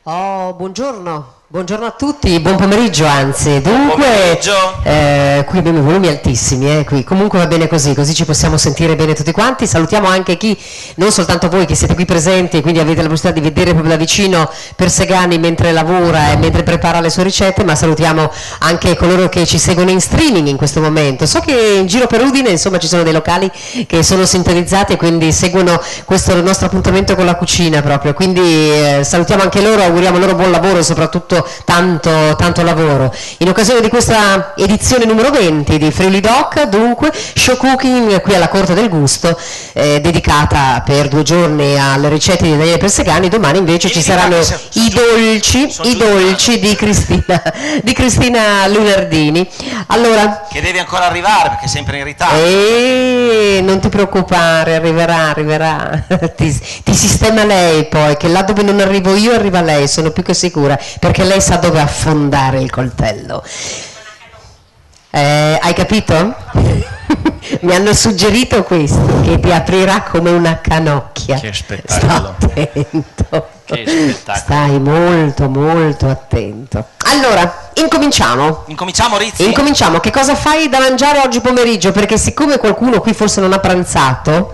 Oh, buongiorno. Buongiorno a tutti, buon pomeriggio anzi. Dunque, qui abbiamo i volumi altissimi, qui. Comunque va bene così ci possiamo sentire bene tutti quanti. Salutiamo anche chi, non soltanto voi che siete qui presenti e quindi avete la possibilità di vedere proprio da vicino Persegani mentre lavora e mentre prepara le sue ricette, ma salutiamo anche coloro che ci seguono in streaming in questo momento. So che in giro per Udine, insomma, ci sono dei locali che sono sintonizzati e quindi seguono questo nostro appuntamento con la cucina proprio. Quindi salutiamo anche loro, auguriamo loro buon lavoro e soprattutto tanto lavoro. In occasione di questa edizione numero 20 di Friuli Doc, dunque, show cooking qui alla Corte del Gusto, dedicata per 2 giorni alle ricette di Daniele Persegani. Domani invece ci saranno i dolci di Cristina Lunardini. Allora, che deve ancora arrivare perché è sempre in ritardo. Non ti preoccupare, arriverà. ti sistema lei poi, che là dove non arrivo io arriva lei, sono più che sicura, perché lei sa dove affondare il coltello. Hai capito? Mi hanno suggerito questo, che ti aprirà come una canocchia. Che spettacolo. Sta attento. Che spettacolo. Stai molto attento. Allora, incominciamo, Rizzi? Incominciamo. Che cosa fai da mangiare oggi pomeriggio? Perché siccome qualcuno qui forse non ha pranzato,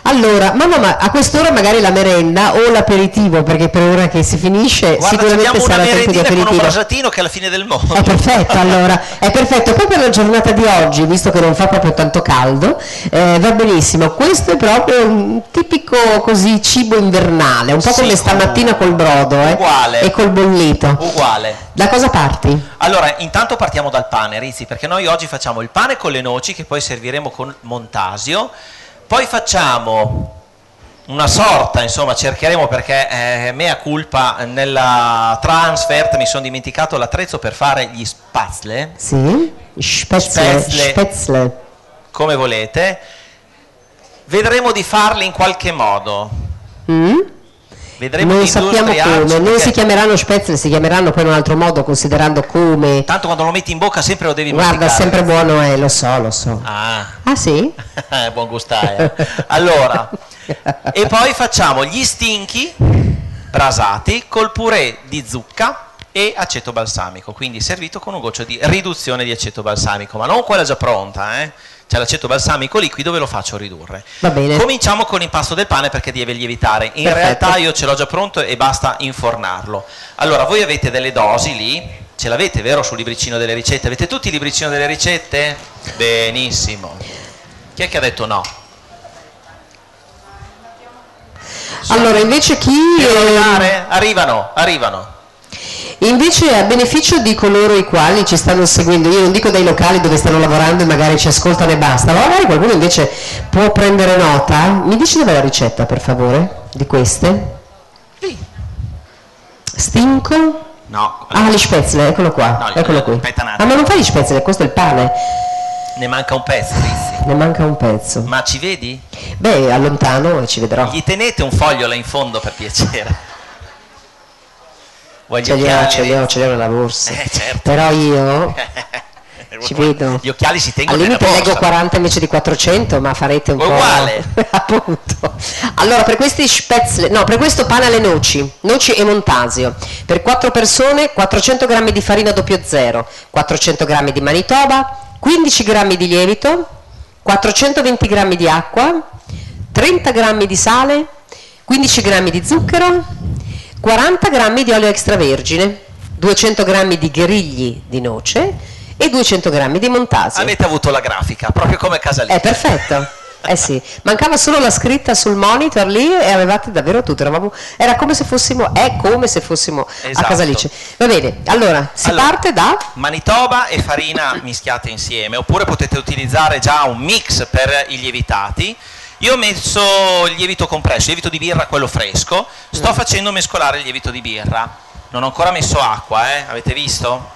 allora, ma a quest'ora magari la merenda o l'aperitivo, perché per ora che si finisce. Guarda, sicuramente sarà tempo di aperitivo. Con un brasatino che è la fine del mondo. È perfetto, allora, è perfetto. Poi per la giornata di oggi, visto che non fa proprio tanto caldo, va benissimo. Questo è proprio un tipico così cibo invernale, un po' come stamattina col brodo, uguale, e col bollito. Uguale. Da cosa parti? Allora, intanto partiamo dal pane, Rizzi, perché noi oggi facciamo il pane con le noci che poi serviremo con Montasio. Poi facciamo una sorta, insomma, cercheremo, perché mea culpa, nella transfert mi sono dimenticato l'attrezzo per fare gli spatzle. Sì, spatzle. Come volete. Vedremo di farli in qualche modo. Vedremo non sappiamo come, non si chiameranno spatzle, si chiameranno poi in un altro modo, considerando come. Tanto quando lo metti in bocca sempre lo devi masticare. Guarda, sempre buono lo so. Ah sì? Buon gustaio. Allora, e poi facciamo gli stinchi brasati col purè di zucca e aceto balsamico, quindi servito con un goccio di riduzione di aceto balsamico, ma non quella già pronta, C'è l'aceto balsamico liquido, ve lo faccio ridurre. Va bene. Cominciamo con l'impasto del pane perché deve lievitare. In realtà io ce l'ho già pronto e basta infornarlo. Allora, voi avete delle dosi lì, ce l'avete vero sul libricino delle ricette? Avete tutti il libricino delle ricette? Benissimo. Chi è che ha detto no? Allora, invece chi... Arrivano. Invece, a beneficio di coloro i quali ci stanno seguendo, io non dico dai locali dove stanno lavorando e magari ci ascoltano e basta, ma magari qualcuno invece può prendere nota. Mi dici dov'è la ricetta, per favore, di queste? Sì. Stinco? No. Gli spatzle, eccolo qua. No, eccolo qui. Ma non fai gli spatzle, questo è il pane. Ne manca un pezzo, Rizzi. Ne manca un pezzo. Ma ci vedi? Beh, allontano e ci vedrò. Gli tenete un foglio là in fondo, per piacere? Ce li ho nella borsa. Certo. Però io ci vedo. Gli occhiali si tengono al limite leggo 40 invece di 400, ma farete un uguale. Po'. Appunto. Allora, per questi spatzle, per questo pane alle noci e Montasio, per 4 persone, 400 g di farina 00, 400 g di manitoba, 15 g di lievito, 420 g di acqua, 30 g di sale, 15 g di zucchero, 40 g di olio extravergine, 200 g di grigli di noce e 200 g di Montasio. Avete avuto la grafica, proprio come Casalino. È perfetto. Sì, mancava solo la scritta sul monitor lì e avevate davvero tutto. Era come se fossimo, esatto, a Casalice. Va bene, allora parte da manitoba e farina mischiate insieme, oppure potete utilizzare già un mix per i lievitati. Io ho messo il lievito compresso, il lievito di birra, quello fresco. Sto facendo mescolare il lievito di birra. Non ho ancora messo acqua, avete visto?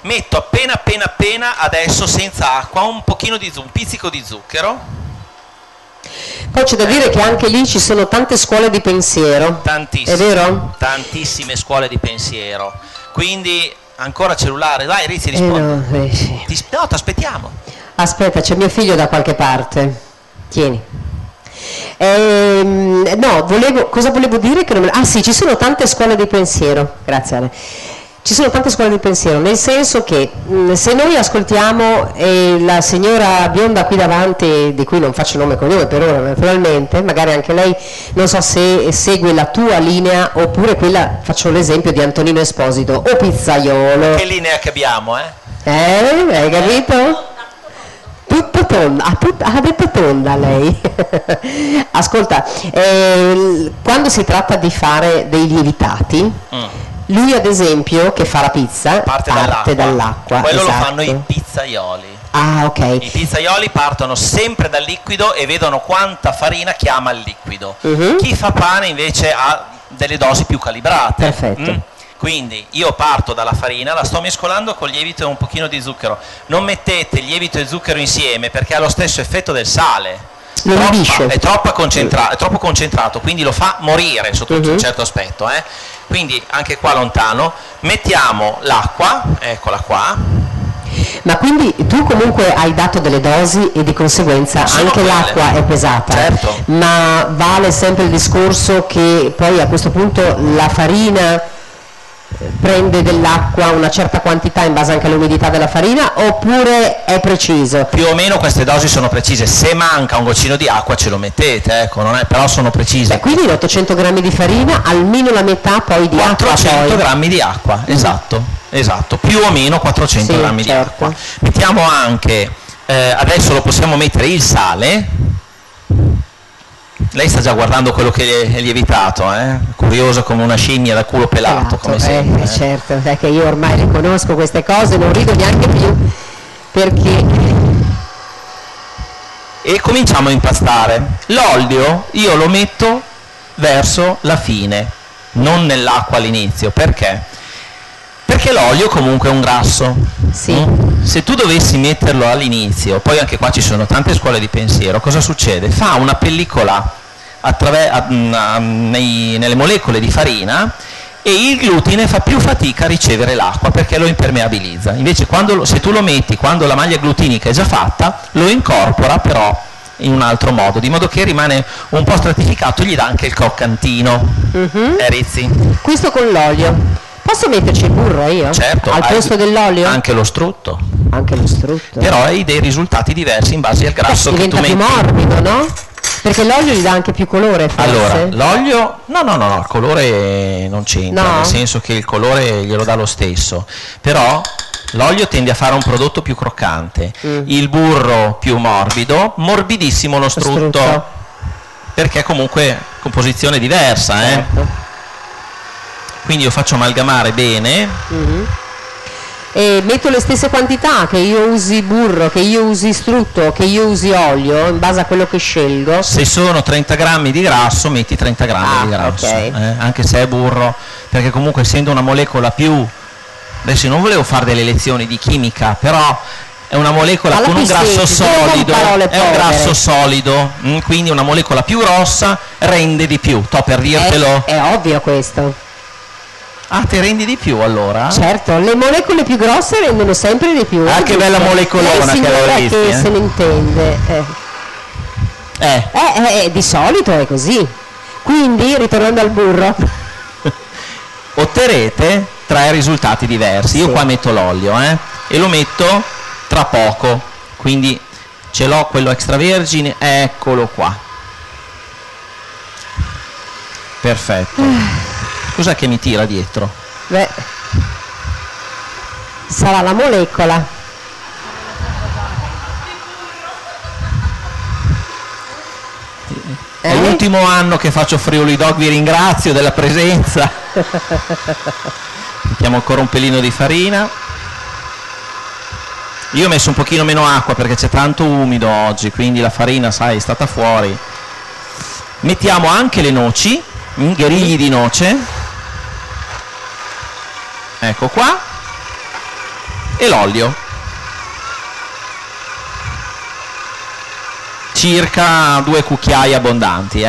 Metto appena adesso, senza acqua, un pizzico di zucchero. Poi c'è da dire che anche lì ci sono tante scuole di pensiero. Tantissime. È vero? Tantissime scuole di pensiero. Quindi, ancora cellulare? Dai, Rizzi, rispondi. No, ti aspettiamo. Aspetta, c'è mio figlio da qualche parte. Tieni. No, cosa volevo dire? Sì, ci sono tante scuole di pensiero, grazie Ale. Ci sono tante scuole di pensiero, nel senso che se noi ascoltiamo la signora bionda qui davanti, di cui non faccio nome e cognome per ora naturalmente, magari anche lei non so se segue la tua linea oppure quella, faccio l'esempio di Antonino Esposito o Pizzaiolo. Che linea che abbiamo, Hai capito? Tutto tonda, ha detto tonda lei. Ascolta, quando si tratta di fare dei lievitati, lui ad esempio che fa la pizza parte dall'acqua. Quello esatto. lo fanno i pizzaioli. Ah, ok. I pizzaioli partono sempre dal liquido e vedono quanta farina chiama il liquido. Chi fa pane invece ha delle dosi più calibrate. Perfetto. Quindi io parto dalla farina, la sto mescolando con lievito e un pochino di zucchero. Non mettete lievito e zucchero insieme perché ha lo stesso effetto del sale. È troppo concentrato, quindi lo fa morire sotto un certo aspetto. Quindi anche qua lontano mettiamo l'acqua, eccola qua. Ma quindi tu comunque hai dato delle dosi e di conseguenza anche l'acqua è pesata. Certo. Ma vale sempre il discorso che poi a questo punto la farina prende dell'acqua una certa quantità in base anche all'umidità della farina, oppure è preciso? Più o meno queste dosi sono precise, se manca un goccino di acqua ce lo mettete, ecco, però sono precise. Quindi 800 grammi di farina, almeno la metà poi di acqua. 400 grammi di acqua, esatto, più o meno 400 grammi di acqua. Mettiamo anche, adesso lo possiamo mettere il sale. Lei sta già guardando quello che è lievitato, curiosa come una scimmia da culo pelato, come sempre. Certo, perché io ormai le conosco queste cose, non rido neanche più, perché... E cominciamo a impastare. L'olio io lo metto verso la fine, non nell'acqua all'inizio, perché? Perché l'olio comunque è un grasso. Sì. Se tu dovessi metterlo all'inizio, poi anche qua ci sono tante scuole di pensiero, cosa succede? Fa una pellicola nelle molecole di farina e il glutine fa più fatica a ricevere l'acqua perché lo impermeabilizza. Invece se tu lo metti quando la maglia glutinica è già fatta, lo incorpora però in un altro modo, di modo che rimane un po' stratificato, gli dà anche il croccantino. Rizzi? Questo con l'olio. Posso metterci il burro io? Certo. Al posto dell'olio? Anche lo strutto. Anche lo strutto. Però hai dei risultati diversi in base al grasso che tu metti. Diventa più morbido, no? Perché l'olio gli dà anche più colore, forse. Allora, l'olio... No, il colore non c'entra, nel senso che il colore glielo dà lo stesso. Però l'olio tende a fare un prodotto più croccante. Il burro più morbido, morbidissimo lo strutto. Perché comunque composizione diversa, Certo. Quindi io faccio amalgamare bene. E metto le stesse quantità, che io usi burro, che io usi strutto, che io usi olio, in base a quello che scelgo. Se sono 30 grammi di grasso, metti 30 grammi di grasso, anche se è burro, perché comunque essendo una molecola più... Adesso non volevo fare delle lezioni di chimica, però è una molecola con un grasso solido, è un grasso solido, quindi una molecola più grossa rende di più, per dirtelo. È ovvio questo. Ah, ti rendi di più allora? Certo, le molecole più grosse rendono sempre di più. Ah, che bella molecolona che avevo visto. Che se ne intende. Di solito è così. Quindi, ritornando al burro, otterrete 3 risultati diversi. Io qua metto l'olio, e lo metto tra poco. Quindi ce l'ho quello extravergine, eccolo qua. Perfetto. Cos'è che mi tira dietro? Beh, sarà la molecola. È l'ultimo anno che faccio Friuli Dog, vi ringrazio della presenza. Mettiamo ancora un pelino di farina. Io ho messo un pochino meno acqua perché c'è tanto umido oggi, quindi la farina, sai, è stata fuori. Mettiamo anche le noci, gherigli di noce. Ecco qua, e l'olio, circa 2 cucchiai abbondanti,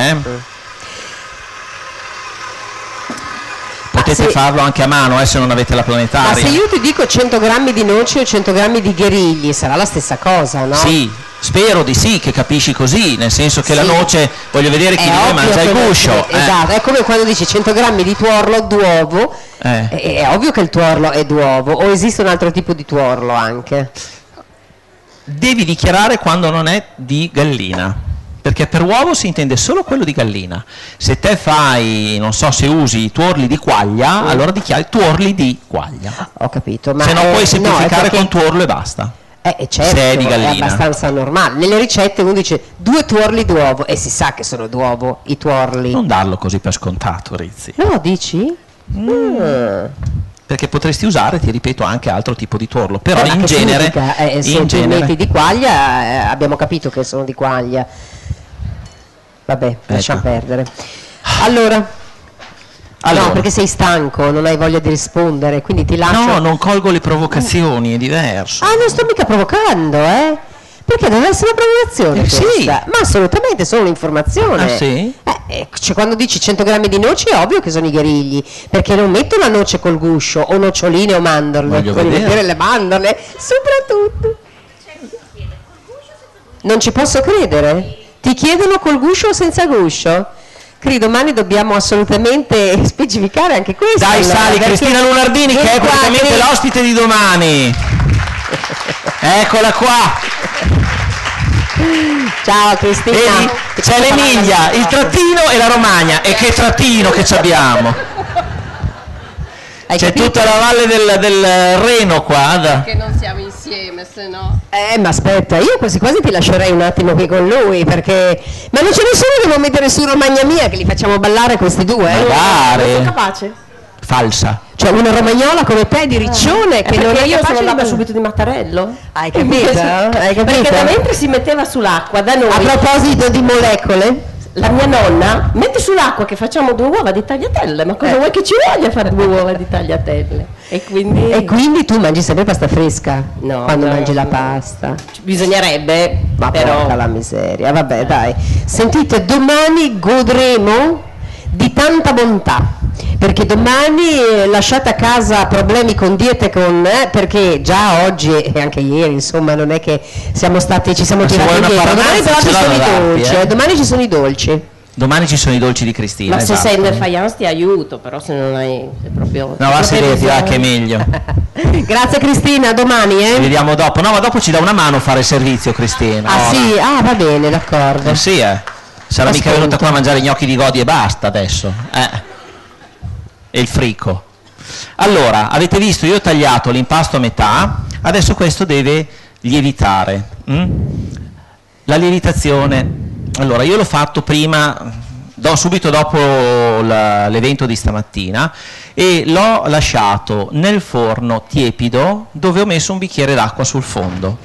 potete farlo anche a mano se non avete la planetaria. Ma se io ti dico 100 grammi di noci o 100 grammi di gherigli, sarà la stessa cosa, no? Sì, Spero di sì, che capisci così, nel senso che la noce, voglio vedere chi di voi mangia il guscio. Esatto, è come quando dici 100 grammi di tuorlo d'uovo, è ovvio che il tuorlo è d'uovo, o esiste un altro tipo di tuorlo anche? Devi dichiarare quando non è di gallina, perché per uovo si intende solo quello di gallina. Se te fai, non so, se usi i tuorli di quaglia, allora dichiari tuorli di quaglia. Ho capito, ma se no puoi semplificare perché... con tuorlo e basta. Certo, se è di gallina. È abbastanza normale. Nelle ricette uno dice 2 tuorli d'uovo e si sa che sono d'uovo i tuorli. Non darlo così per scontato, Rizzi. No, dici? Perché potresti usare, ti ripeto, anche altro tipo di tuorlo, però in genere, se tu metti di quaglia, abbiamo capito che sono di quaglia. Vabbè, lasciamo perdere. Allora, no, perché sei stanco, non hai voglia di rispondere, quindi ti lascio. No, non colgo le provocazioni, è diverso. Non sto mica provocando, perché deve essere una provocazione sì. Ma assolutamente, solo un'informazione. Sì? Cioè, quando dici 100 grammi di noci è ovvio che sono i gherigli, perché non metto la noce col guscio o noccioline o mandorle. Voglio vedere le mandorle, soprattutto. Non ci posso credere. Ti chiedono col guscio o senza guscio? Domani dobbiamo assolutamente specificare anche questo. Dai, allora, sali Cristina Lunardini, che è praticamente l'ospite di domani. Eccola qua. Ciao Cristina. Vedi? C'è l'Emilia, il Trattino e la Romagna. E che trattino che ci abbiamo. C'è tutta la valle del Reno qua. Perché non siamo insieme, se no. Ma aspetta, io quasi quasi ti lascerei un attimo qui con lui, perché. Ma non ce ne sono che non mettere su Romagna Mia, che li facciamo ballare questi due. Magari. Sono capace. Falsa. Cioè una romagnola come te di Riccione che non è io sono capace andata di... subito di Mattarello. Hai capito? Hai capito? Perché da mentre si metteva sull'acqua da noi. A proposito di molecole, la mia nonna mette sull'acqua che facciamo 2 uova di tagliatelle, ma cosa vuoi che ci voglia fare 2 uova di tagliatelle? E quindi tu mangi sempre pasta fresca? No, quando mangi la pasta? Bisognerebbe, Ma però porca la miseria, vabbè dai. Sentite, domani godremo di tanta bontà, perché domani lasciate a casa problemi con diete, perché già oggi e anche ieri insomma non è che siamo stati, ci siamo girati indietro. Domani però ci sono i dolci, domani ci sono i dolci. Domani ci sono i dolci di Cristina. Ma esatto. Se sei nel faiance ti aiuto, però se non hai proprio. No, va a sedere, che è meglio. Grazie Cristina, a domani. Ci vediamo dopo. No, ma dopo ci dà una mano a fare il servizio, Cristina. Sì, va bene, d'accordo. Sì, sarà mica venuta qua a mangiare gnocchi di Godi e basta adesso. E il frico. Allora, avete visto, io ho tagliato l'impasto a metà, adesso questo deve lievitare. La lievitazione, allora io l'ho fatto prima, subito dopo l'evento di stamattina, e l'ho lasciato nel forno tiepido dove ho messo un bicchiere d'acqua sul fondo.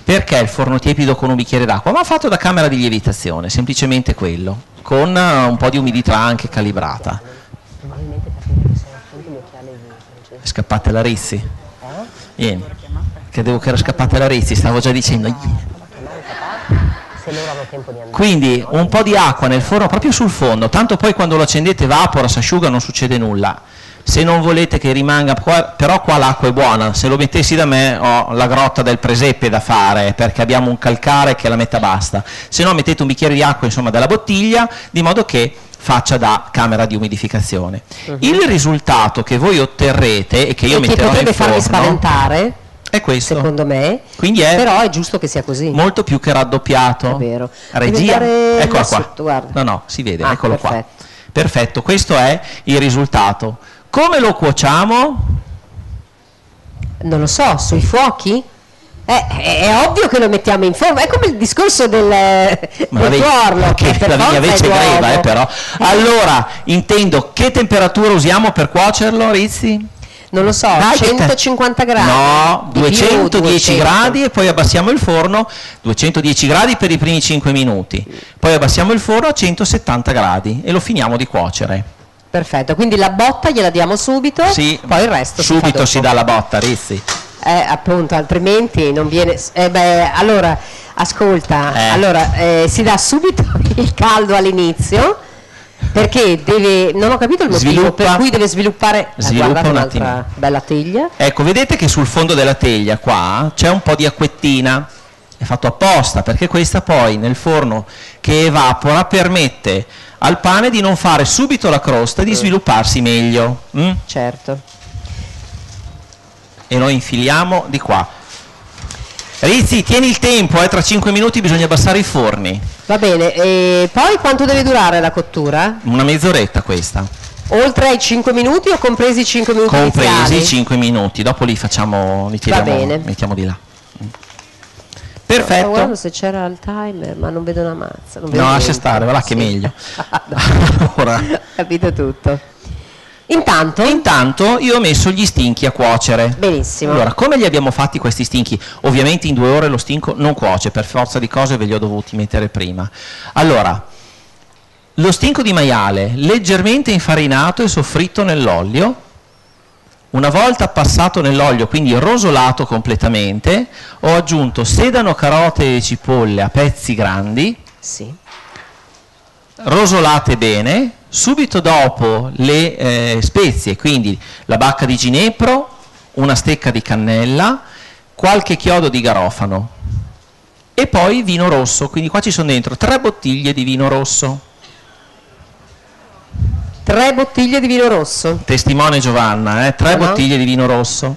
Perché il forno tiepido con un bicchiere d'acqua? Ma fatto da camera di lievitazione, semplicemente quello, con un po' di umidità anche calibrata. È scappata la Rizzi? Vieni, credevo che era scappata la Rizzi, stavo già dicendo. Quindi un po' di acqua nel forno, proprio sul fondo, tanto poi quando lo accendete evapora, si asciuga, non succede nulla. Se non volete che rimanga qua, però qua l'acqua è buona, se lo mettessi da me ho la grotta del presepe da fare, perché abbiamo un calcare che la metà basta. Se no mettete un bicchiere di acqua insomma dalla bottiglia, di modo che faccia da camera di umidificazione. Il risultato che voi otterrete e che io metterò potrebbe in forno farmi spaventare, è questo. secondo me. Quindi però è giusto che sia così. Molto più che raddoppiato. È vero. Regia, eccola qua. Sotto, guarda. No, si vede, eccolo perfetto. qua. Perfetto, questo è il risultato. Come lo cuociamo? Non lo so, sui fuochi? È ovvio che lo mettiamo in forno, è come il discorso del tuorlo. Che la vigna invece greva, però. Allora, intendo, che temperatura usiamo per cuocerlo, Rizzi? Non lo so, 150 gradi? No, 210 gradi e poi abbassiamo il forno, 210 gradi per i primi 5 minuti, poi abbassiamo il forno a 170 gradi e lo finiamo di cuocere. Perfetto, quindi la botta gliela diamo subito, sì, poi il resto subito si dà la botta, Rizzi. Appunto, altrimenti non viene. Allora, ascolta, si dà subito il caldo all'inizio, perché deve, non ho capito il motivo per cui deve sviluppare. Sviluppa un'altra bella teglia. Ecco, vedete che sul fondo della teglia qua c'è un po' di acquettina. è fatto apposta, perché questa poi nel forno che evapora permette al pane di non fare subito la crosta e di svilupparsi meglio. Certo. E noi infiliamo di qua. Rizzi, tieni il tempo, tra 5 minuti bisogna abbassare i forni. Va bene, e poi quanto deve durare la cottura? Una mezz'oretta questa. Oltre ai 5 minuti o compresi i 5 minuti Compresi iniziali? i 5 minuti, dopo li facciamo, li tiriamo, Va bene. mettiamo di là. Stavo Perfetto. guardando se c'era il timer, ma non vedo una mazza. Non vedo No, lascia niente. stare, va là che è Sì. meglio. Dai. Allora, Capito tutto. Intanto? intanto io ho messo gli stinchi a cuocere. Benissimo. Allora, come li abbiamo fatti questi stinchi? Ovviamente in 2 ore lo stinco non cuoce, per forza di cose ve li ho dovuti mettere prima. Allora, lo stinco di maiale leggermente infarinato e soffritto nell'olio. Una volta passato nell'olio, quindi rosolato completamente, ho aggiunto sedano, carote e cipolle a pezzi grandi, Sì. rosolate bene. Subito dopo le spezie, quindi la bacca di ginepro, una stecca di cannella, qualche chiodo di garofano e poi vino rosso, quindi qua ci sono dentro 3 bottiglie di vino rosso. 3 bottiglie di vino rosso. Testimone Giovanna, 3 No. bottiglie di vino rosso,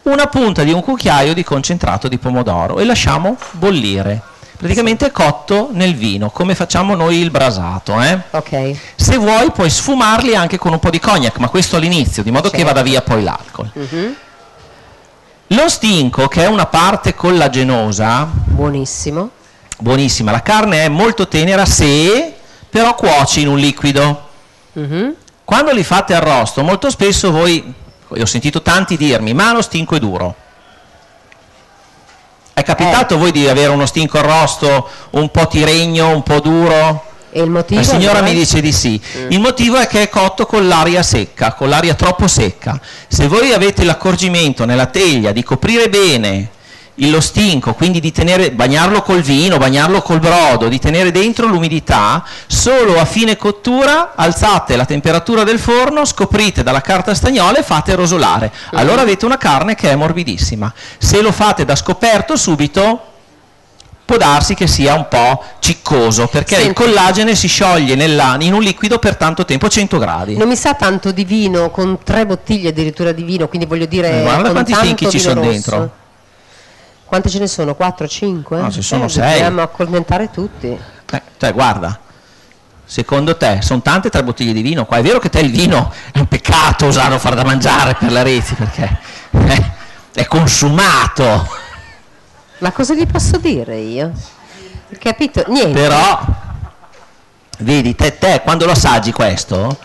una punta di un cucchiaio di concentrato di pomodoro e lasciamo bollire. Praticamente è cotto nel vino, come facciamo noi il brasato. Ok. Se vuoi puoi sfumarli anche con un po' di cognac, ma questo all'inizio, di modo che Certo. vada via poi l'alcol. Mhm. Lo stinco, che è una parte collagenosa, Buonissimo. buonissima, la carne è molto tenera se però cuoci in un liquido. Mhm. Quando li fate arrosto, molto spesso voi, ho sentito tanti dirmi, ma lo stinco è duro. È capitato a voi di avere uno stinco arrosto un po' tirregno, un po' duro? E il motivo? La signora allora? mi dice di sì. Il motivo è che è cotto con l'aria secca, con l'aria troppo secca. Se voi avete l'accorgimento nella teglia di coprire bene lo stinco, quindi di bagnarlo col vino, bagnarlo col brodo, di tenere dentro l'umidità, solo a fine cottura alzate la temperatura del forno, scoprite dalla carta stagnola e fate rosolare. Allora avete una carne che è morbidissima. Se lo fate da scoperto subito, può darsi che sia un po' ciccoso, perché Senti. il collagene si scioglie in un liquido per tanto tempo, a 100 gradi. Non mi sa tanto di vino, con 3 bottiglie addirittura di vino, quindi voglio dire Guarda con quanti tanto stinchi ci vino sono rosso. dentro. Quante ce ne sono? 4, 5? No, ci sono 6. Dobbiamo accontentare tutti. Cioè, guarda, secondo te sono tante 3 bottiglie di vino qua? È vero che te il vino è un peccato usarlo, far da mangiare per la Rezzi, perché è consumato. Ma cosa gli posso dire io? Capito? Niente. Però, vedi, te quando lo assaggi questo,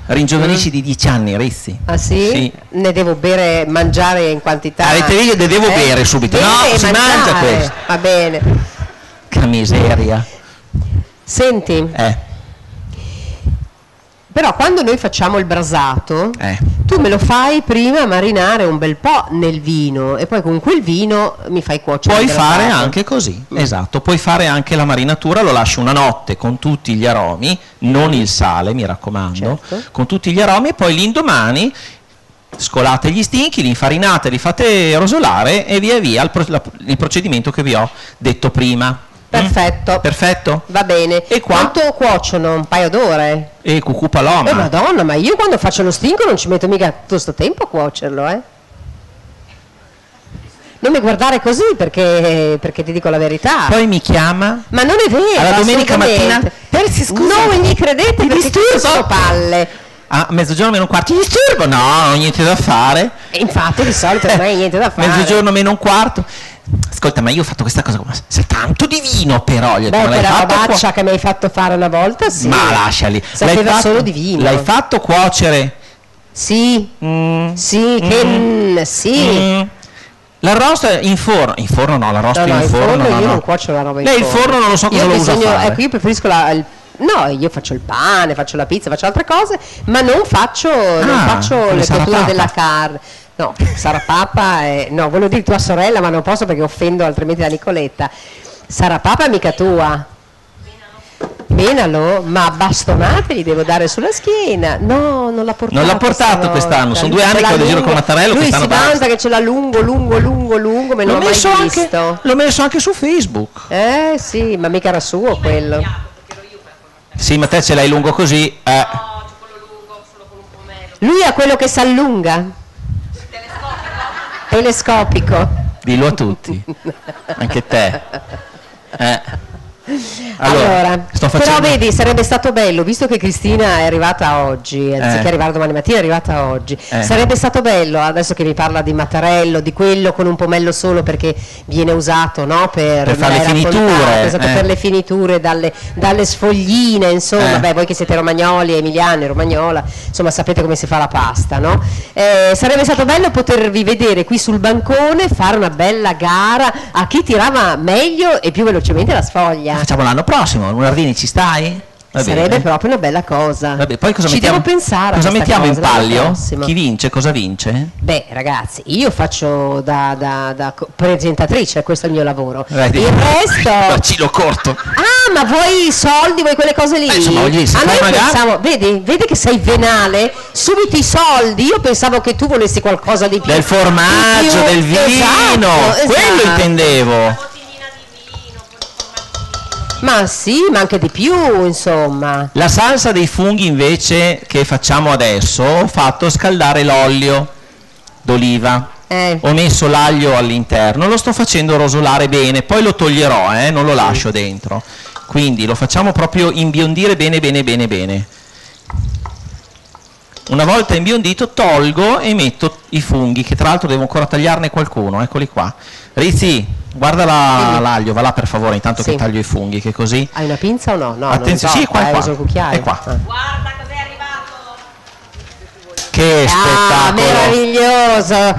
ringiovenisci di 10 anni, Rizzi. Ah sì? Sì. Ne devo bere, mangiare in quantità. Avete visto? Ne devo bere subito. Bere No, e si mangiare. mangia questo. Va bene. Che miseria. Senti, però quando noi facciamo il brasato, tu me lo fai prima marinare un bel po' nel vino e poi con quel vino mi fai cuocere Puoi il brasato. fare anche così, esatto, puoi fare anche la marinatura, lo lasci una notte con tutti gli aromi, non il sale mi raccomando, Certo. con tutti gli aromi e poi l'indomani scolate gli stinchi, li infarinate, li fate rosolare e via via il procedimento che vi ho detto prima. Perfetto. Perfetto? Va bene. E qua? Quanto cuociono? Un paio d'ore? E cucù paloma. Madonna, ma io quando faccio lo stinco non ci metto mica tutto sto tempo a cuocerlo, Non mi guardare così perché ti dico la verità. Poi mi chiama Ma non è vero. alla domenica assolutamente. mattina. Persi, scusa, Non gli credete ti perché disturbo? sono palle. a mezzogiorno meno un quarto, ti disturbo? No, non ho niente da fare. E infatti di solito non hai niente da fare. Mezzogiorno meno un quarto. Ascolta, ma io ho fatto questa cosa, ma sei tanto di vino però. Gli ho detto, Beh, ma l'hai quella fatto robaccia che mi hai fatto fare una volta, sì. Ma lasciali. Sapeva L'hai fatto- solo di vino. L'hai fatto cuocere? Sì, sì, che sì. L'arrosto è in forno. In forno no, l'arrosto No, in forno. io no. non cuocio la roba in Lei forno. il forno non lo so cosa Io lo usa a fare. Ecco, io preferisco no, io faccio il pane, faccio la pizza, faccio altre cose, ma non faccio come le Sara cotture Papa. della carne. No, Sara Papa no, volevo dire tua sorella, ma non posso perché offendo altrimenti la Nicoletta. Sara Papa è mica tua. menalo, ma bastonate gli devo dare sulla schiena. No, non l'ha portato. Non l'ha portato quest'anno, sono 2 anni che vado in giro con Mattarello. Lui quest'anno si vanta che ce l'ha lungo, ma non l'ho mai visto. L'ho messo anche su Facebook. Sì, ma mica era suo quello. Sì, ma te ce l'hai lungo così. Lui ha quello che si allunga. Telescopico. Dillo a tutti, anche te. Allora, sto però facendo... vedi, sarebbe stato bello, visto che Cristina è arrivata oggi, anziché arrivare domani mattina è arrivata oggi, sarebbe stato bello, adesso che mi parla di Mattarello, di quello con un pomello solo perché viene usato, no? Per fare le finiture, esatto, per le finiture dalle sfogline, insomma, beh, voi che siete romagnoli, emiliani, romagnola, insomma sapete come si fa la pasta, no? Sarebbe stato bello potervi vedere qui sul bancone fare una bella gara a chi tirava meglio e più velocemente la sfoglia. Facciamo l'anno prossimo, Lunardini, ci stai? Va Sarebbe bene. proprio una bella cosa. Vabbè, poi cosa Ci mettiamo, devo pensare. cosa mettiamo in palio? Prossimo. Chi vince? Cosa vince? Beh, ragazzi, io faccio da presentatrice, questo è il mio lavoro. Vedi? Il resto. Bacino corto. Ah, ma vuoi i soldi, vuoi quelle cose lì? Insomma, voglio dire, se noi fai una pensavo, vedi che sei venale, subito i soldi. Io pensavo che tu volessi qualcosa di più. Del formaggio, di più. del vino, Esatto. quello intendevo. Ma sì, ma anche di più, insomma. La salsa dei funghi invece che facciamo adesso, ho fatto scaldare l'olio d'oliva. Ho messo l'aglio all'interno, lo sto facendo rosolare bene, poi lo toglierò, non lo lascio dentro. Quindi lo facciamo proprio imbiondire bene bene bene bene. Una volta imbiondito tolgo e metto i funghi, che tra l'altro devo ancora tagliarne qualcuno, eccoli qua. Rizzi, guarda l'aglio, va là per favore, intanto che taglio i funghi, che così... Hai una pinza o no? No, attenzione, sì, qua, uso il cucchiaio. è qua. Guarda cos'è arrivato! Che spettacolo! Meraviglioso!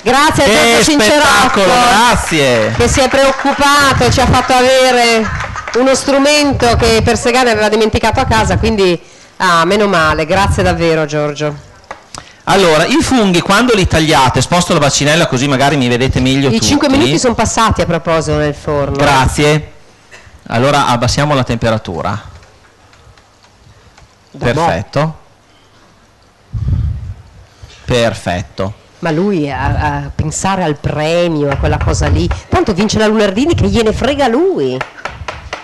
Grazie a Che Giorgio spettacolo, Cincerotto, grazie! che si è preoccupato e ci ha fatto avere uno strumento che per Segane aveva dimenticato a casa, quindi meno male, grazie davvero Giorgio. Allora, i funghi quando li tagliate, sposto la bacinella così magari mi vedete meglio tutti. I 5 minuti sono passati a proposito nel forno. Grazie. Allora abbassiamo la temperatura. Perfetto. Perfetto. Ma lui a pensare al premio, a quella cosa lì, tanto vince la Lunardini che gliene frega lui.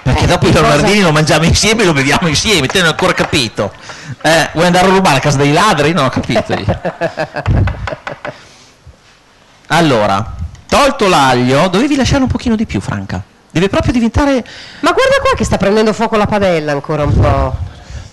Perché dopo i Lunardini lo mangiamo insieme e lo beviamo insieme, te non hai ancora capito. Vuoi andare a rubare a casa dei ladri? Non ho capito. Allora, tolto l'aglio, dovevi lasciare un pochino di più, Franca. Deve proprio diventare... Ma guarda qua che sta prendendo fuoco la padella ancora un po'.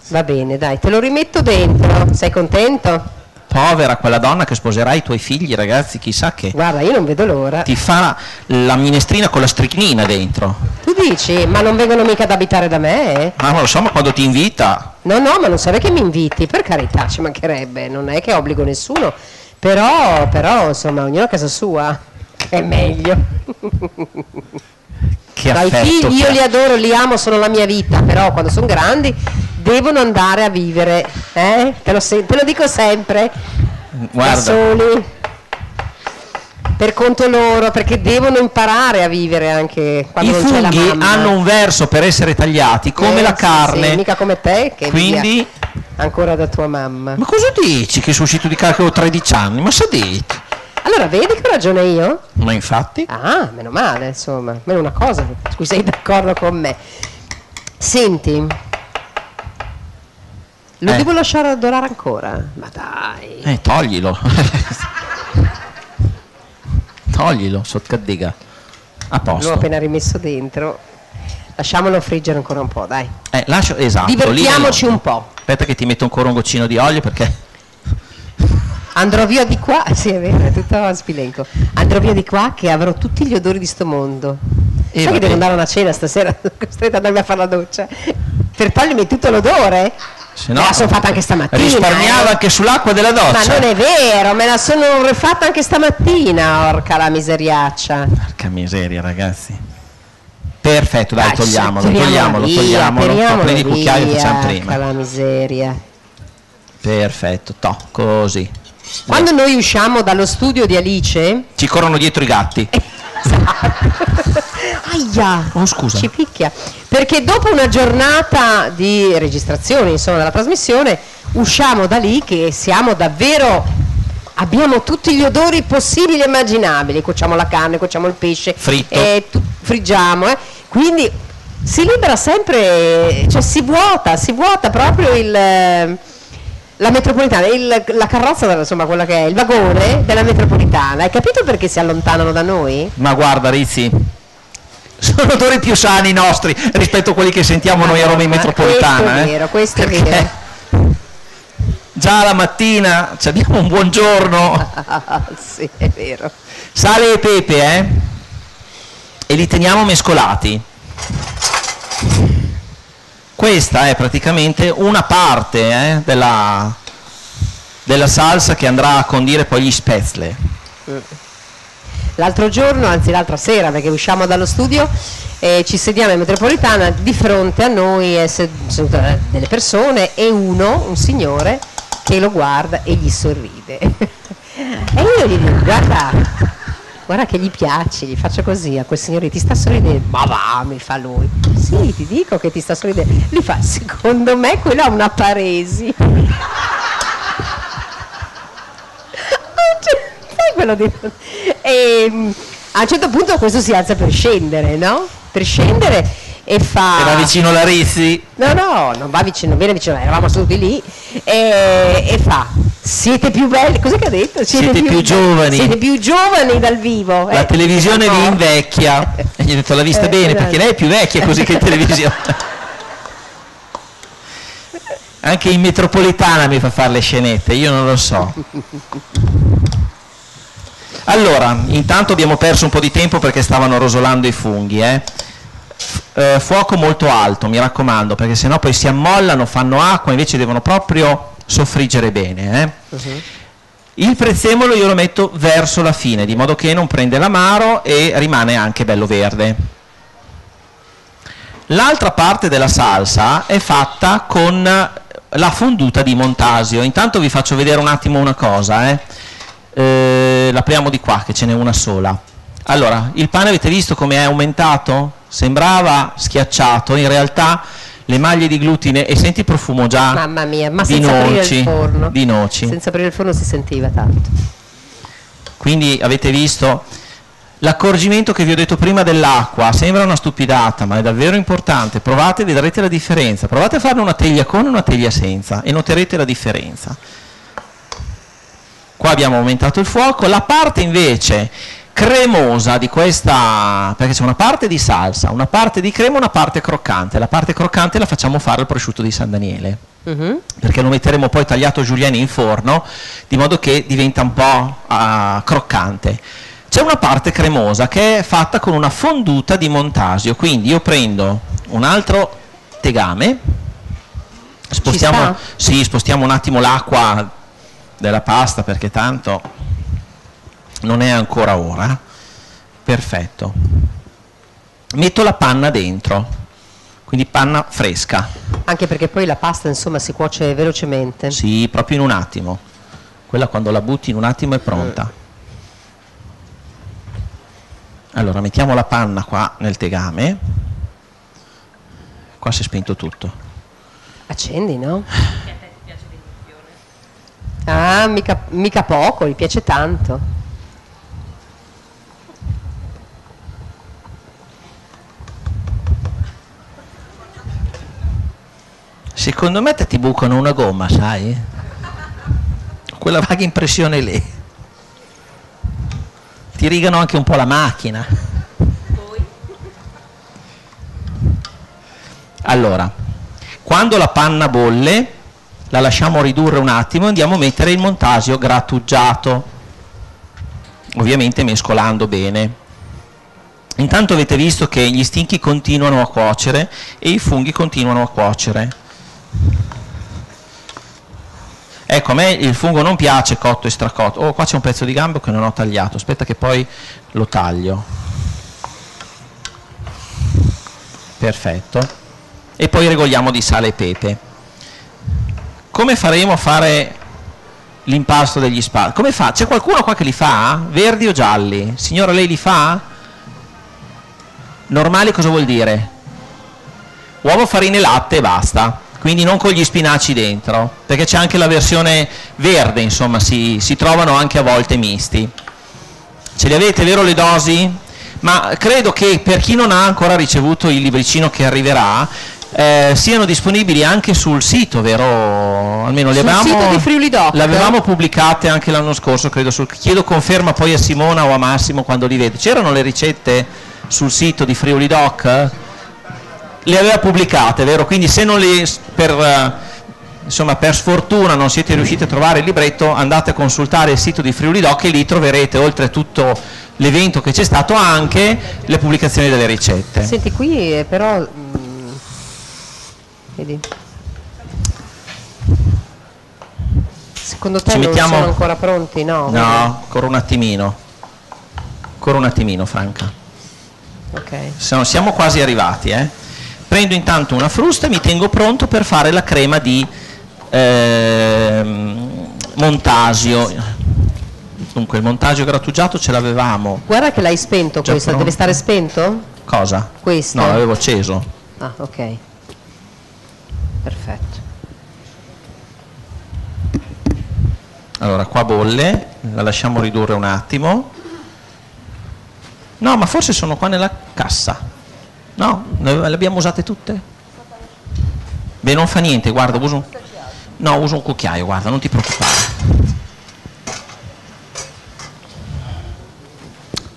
Va bene, dai, te lo rimetto dentro. Sei contento? Povera quella donna che sposerà i tuoi figli, ragazzi, chissà che... Guarda, io non vedo l'ora. Ti fa la minestrina con la stricnina dentro. Tu dici, ma non vengono mica ad abitare da me? Ma lo so, ma quando ti invita... No, ma non serve che mi inviti, per carità, ci mancherebbe, non è che obbligo nessuno. Però, insomma, ognuno a casa sua, che è meglio. Che Ma i figli io li adoro, li amo, sono la mia vita, però quando sono grandi devono andare a vivere, te lo dico sempre, Guarda. da soli, per conto loro, perché devono imparare a vivere anche quando I non c'è la funghi mamma. hanno un verso per essere tagliati, come la carne. Sì, mica come te, che Quindi... vivi ancora da tua mamma. Ma cosa dici che sono uscito di casa che ho 13 anni? Ma sa dite? Allora vedi che ho ragione io? Ma infatti... Ah, meno male, insomma, almeno una cosa, su cui sei d'accordo con me. Senti, lo devo lasciare adorare ancora? Ma dai. Toglilo. Toglilo, sottocaddiga. A posto. L'ho appena rimesso dentro. Lasciamolo friggere ancora un po', dai. Lascio, esatto. Divertiamoci lì un po'. Aspetta che ti metto ancora un goccino di olio perché... Andrò via di qua, sì è vero, è tutto spilenco. Andrò via di qua che avrò tutti gli odori di sto mondo. Sai che devo andare a una cena stasera, costretta ad andarmi a fare la doccia. Per togliermi tutto l'odore? Se no, me la sono fatta anche stamattina. Risparmiava anche sull'acqua della doccia. Ma non è vero, me la sono rifatta anche stamattina, orca la miseriaccia. Porca miseria, ragazzi. Perfetto, dai, togliamolo. Prendi il cucchiaio e facciamo prima. La miseria. Perfetto, così. Quando noi usciamo dallo studio di Alice ci corrono dietro i gatti. Aia! Oh, scusa. Ci picchia. Perché dopo una giornata di registrazione, insomma, della trasmissione, usciamo da lì che siamo davvero... Abbiamo tutti gli odori possibili e immaginabili. Cuociamo la carne, cuociamo il pesce. Fritto. Friggiamo, Quindi si libera sempre, cioè si vuota proprio la metropolitana, la carrozza, insomma, quella che è il vagone della metropolitana. Hai capito perché si allontanano da noi? Ma guarda Rizzi, sono odori più sani i nostri rispetto a quelli che sentiamo noi a Roma in metropolitana. Questo è Perché vero. Già la mattina ci abbiamo un buongiorno. Sì, è vero. Sale e pepe, e li teniamo mescolati. Questa è praticamente una parte della salsa che andrà a condire poi gli spätzle. L'altro giorno, anzi l'altra sera, perché usciamo dallo studio, ci sediamo in metropolitana, di fronte a noi sedute delle persone e un signore che lo guarda e gli sorride. E io gli dico, guarda che gli piace, gli faccio così a quel signore, ti sta sorridendo? Ma va, mi fa lui. Sì, ti dico che ti sta sorridendo. Lui fa, secondo me quello ha una paresi. Sai quello di... E a un certo punto questo si alza per scendere, no? Per scendere e fa... Era vicino la Rizzi? No, non va vicino, non viene vicino, eravamo seduti lì e fa... Siete più belli, cos'è che ha detto? Siete più giovani. Siete più giovani dal vivo. La televisione vi invecchia. E gli ho detto, l'ha vista bene, perché lei è più vecchia così che in televisione. Anche in metropolitana mi fa fare le scenette, io non lo so. Allora, intanto abbiamo perso un po' di tempo perché stavano rosolando i funghi. Fuoco molto alto, mi raccomando, perché sennò poi si ammollano, fanno acqua, invece devono proprio soffriggere bene. Il prezzemolo io lo metto verso la fine, di modo che non prende l'amaro e rimane anche bello verde. L'altra parte della salsa è fatta con la fonduta di Montasio. Intanto vi faccio vedere un attimo una cosa. L'apriamo di qua, che ce n'è una sola. Allora, il pane avete visto come è aumentato? Sembrava schiacciato, in realtà le maglie di glutine, e senti il profumo già. Mamma mia, ma di senza aprire noci, il forno. di noci. Senza aprire il forno si sentiva tanto. Quindi avete visto l'accorgimento che vi ho detto prima dell'acqua, sembra una stupidata, ma è davvero importante. Provate e vedrete la differenza. Provate a farne una teglia con e una teglia senza e noterete la differenza. Qua abbiamo aumentato il fuoco. La parte invece cremosa di questa, perché c'è una parte di salsa, una parte di crema, una parte croccante. La parte croccante la facciamo fare al prosciutto di San Daniele, perché lo metteremo poi tagliato julienne in forno, di modo che diventa un po' croccante. C'è una parte cremosa che è fatta con una fonduta di Montasio, quindi io prendo un altro tegame, spostiamo un attimo l'acqua della pasta, perché tanto non è ancora ora. Perfetto. Metto la panna dentro, quindi panna fresca. Anche perché poi la pasta, insomma, si cuoce velocemente. Sì, proprio in un attimo. Quella quando la butti in un attimo è pronta. Allora mettiamo la panna qua nel tegame. Qua si è spento tutto. Accendi, no? Ah, mica poco, gli piace tanto. Secondo me ti bucano una gomma, sai? Quella vaga impressione lì. Ti rigano anche un po' la macchina. Allora, quando la panna bolle, la lasciamo ridurre un attimo e andiamo a mettere il Montasio grattugiato, ovviamente mescolando bene. Intanto avete visto che gli stinchi continuano a cuocere e i funghi continuano a cuocere. Ecco, a me il fungo non piace cotto e stracotto. Oh, qua c'è un pezzo di gambo che non ho tagliato, aspetta che poi lo taglio. Perfetto. E poi regoliamo di sale e pepe. Come faremo a fare l'impasto degli spaghetti? Come fa? C'è qualcuno qua che li fa? Verdi o gialli? Signora, lei li fa? Normali cosa vuol dire? Uovo, farina e latte e basta, quindi non con gli spinaci dentro, perché c'è anche la versione verde, insomma si trovano anche a volte misti. Ce li avete, vero, le dosi? Ma credo che per chi non ha ancora ricevuto il libricino che arriverà, siano disponibili anche sul sito, vero? Almeno Sul sito di Friuli Doc. le avevamo pubblicate anche l'anno scorso, credo. Chiedo conferma poi a Simona o a Massimo quando li vede. C'erano le ricette sul sito di Friuli Doc? Le aveva pubblicate, vero? Quindi se non le per sfortuna non siete riusciti a trovare il libretto, andate a consultare il sito di Friuli Doc e lì troverete, oltre tutto l'evento che c'è stato, anche le pubblicazioni delle ricette. Senti, qui però vedi, secondo te non sono ancora pronti? No, ancora un attimino, Franca. Ok. Siamo quasi arrivati, Prendo intanto una frusta e mi tengo pronto per fare la crema di montasio. Dunque il montasio grattugiato ce l'avevamo. Guarda che l'hai spento questo, deve stare spento? Cosa? Questo? No, l'avevo acceso. Ah, ok. Perfetto. Allora, qua bolle, la lasciamo ridurre un attimo. No, ma forse sono qua nella cassa. No, le abbiamo usate tutte? Beh, non fa niente, guarda, uso un cucchiaio, guarda, non ti preoccupare.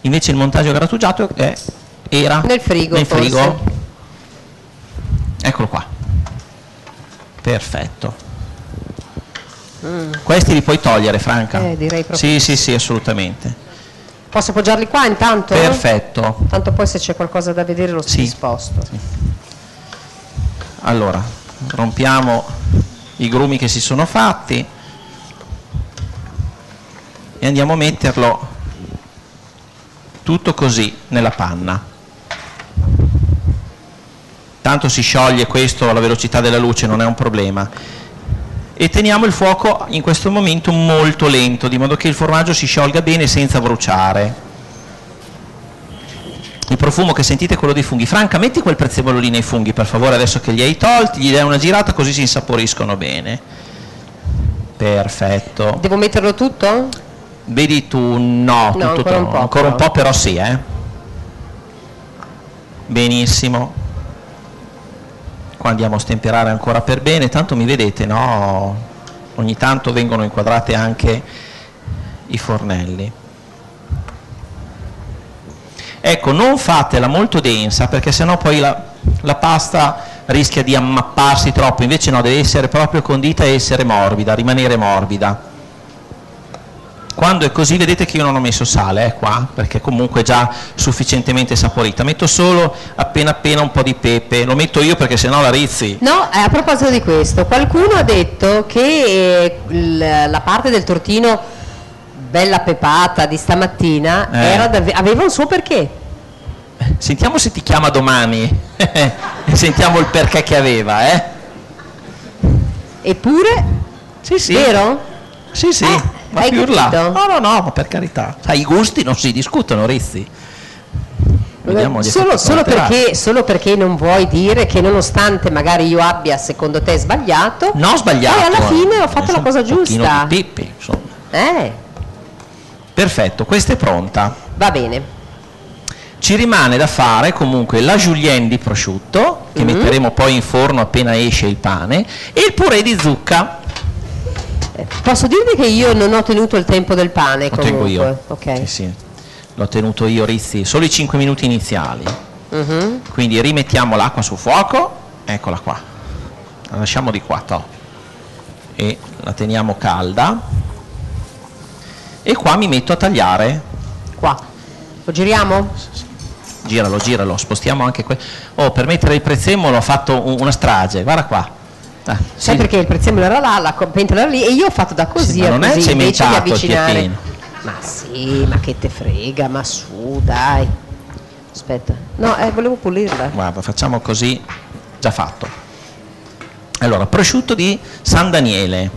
Invece il montaggio grattugiato era nel frigo. Eccolo qua. Perfetto. Questi li puoi togliere, Franca? Direi proprio. Sì, assolutamente. Posso appoggiarli qua intanto? Perfetto. Tanto poi se c'è qualcosa da vedere lo sposto. Sì. Allora, rompiamo i grumi che si sono fatti e andiamo a metterlo tutto così nella panna. Tanto si scioglie questo alla velocità della luce, non è un problema. E teniamo il fuoco in questo momento molto lento, di modo che il formaggio si sciolga bene senza bruciare. Il profumo che sentite è quello dei funghi. Franca, metti quel prezzemolo lì nei funghi, per favore, adesso che li hai tolti, gli dai una girata così si insaporiscono bene. Perfetto. Devo metterlo tutto? Vedi tu, no tutto ancora un po', però sì, Benissimo. Qua andiamo a stemperare ancora per bene, tanto mi vedete, no? Ogni tanto vengono inquadrate anche i fornelli. Ecco, non fatela molto densa, perché sennò poi la pasta rischia di ammapparsi troppo, invece no, deve essere proprio condita e essere morbida, rimanere morbida. Quando è così vedete che io non ho messo sale qua, perché comunque è già sufficientemente saporita. Metto solo appena un po' di pepe, lo metto io perché sennò la rizzi. No, a proposito di questo, qualcuno ha detto che la parte del tortino bella pepata di stamattina aveva un suo perché. Sentiamo se ti chiama domani e sentiamo il perché che aveva, Eppure? Sì. Vero? Sì. Ma hai più là. capito? No, ma per carità. Sai, i gusti non si discutono, Rizzi. Solo perché non vuoi dire che nonostante magari io abbia secondo te sbagliato, no, sbagliato, poi alla fine ho fatto la cosa giusta. Un pochino di pepe, insomma. Perfetto, questa è pronta. Va bene. Ci rimane da fare comunque la julienne di prosciutto, che metteremo poi in forno appena esce il pane, e il purè di zucca. Posso dirvi che io non ho tenuto il tempo del pane, lo tengo io. Okay. Sì. L'ho tenuto io, Rizzi, solo i 5 minuti iniziali. Quindi rimettiamo l'acqua sul fuoco, eccola qua, la lasciamo di qua, e la teniamo calda, e qua mi metto a tagliare. Qua, lo giriamo? Giralo, spostiamo anche per mettere il prezzemolo ho fatto una strage, guarda qua. Sai perché il prezzemolo era là, la pentola era lì, e io ho fatto da così ma non così, è invece di cementato avvicinare. Ma sì, ma che te frega, ma su, dai. Aspetta, no, volevo pulirla. Guarda, facciamo così, già fatto. Allora, prosciutto di San Daniele,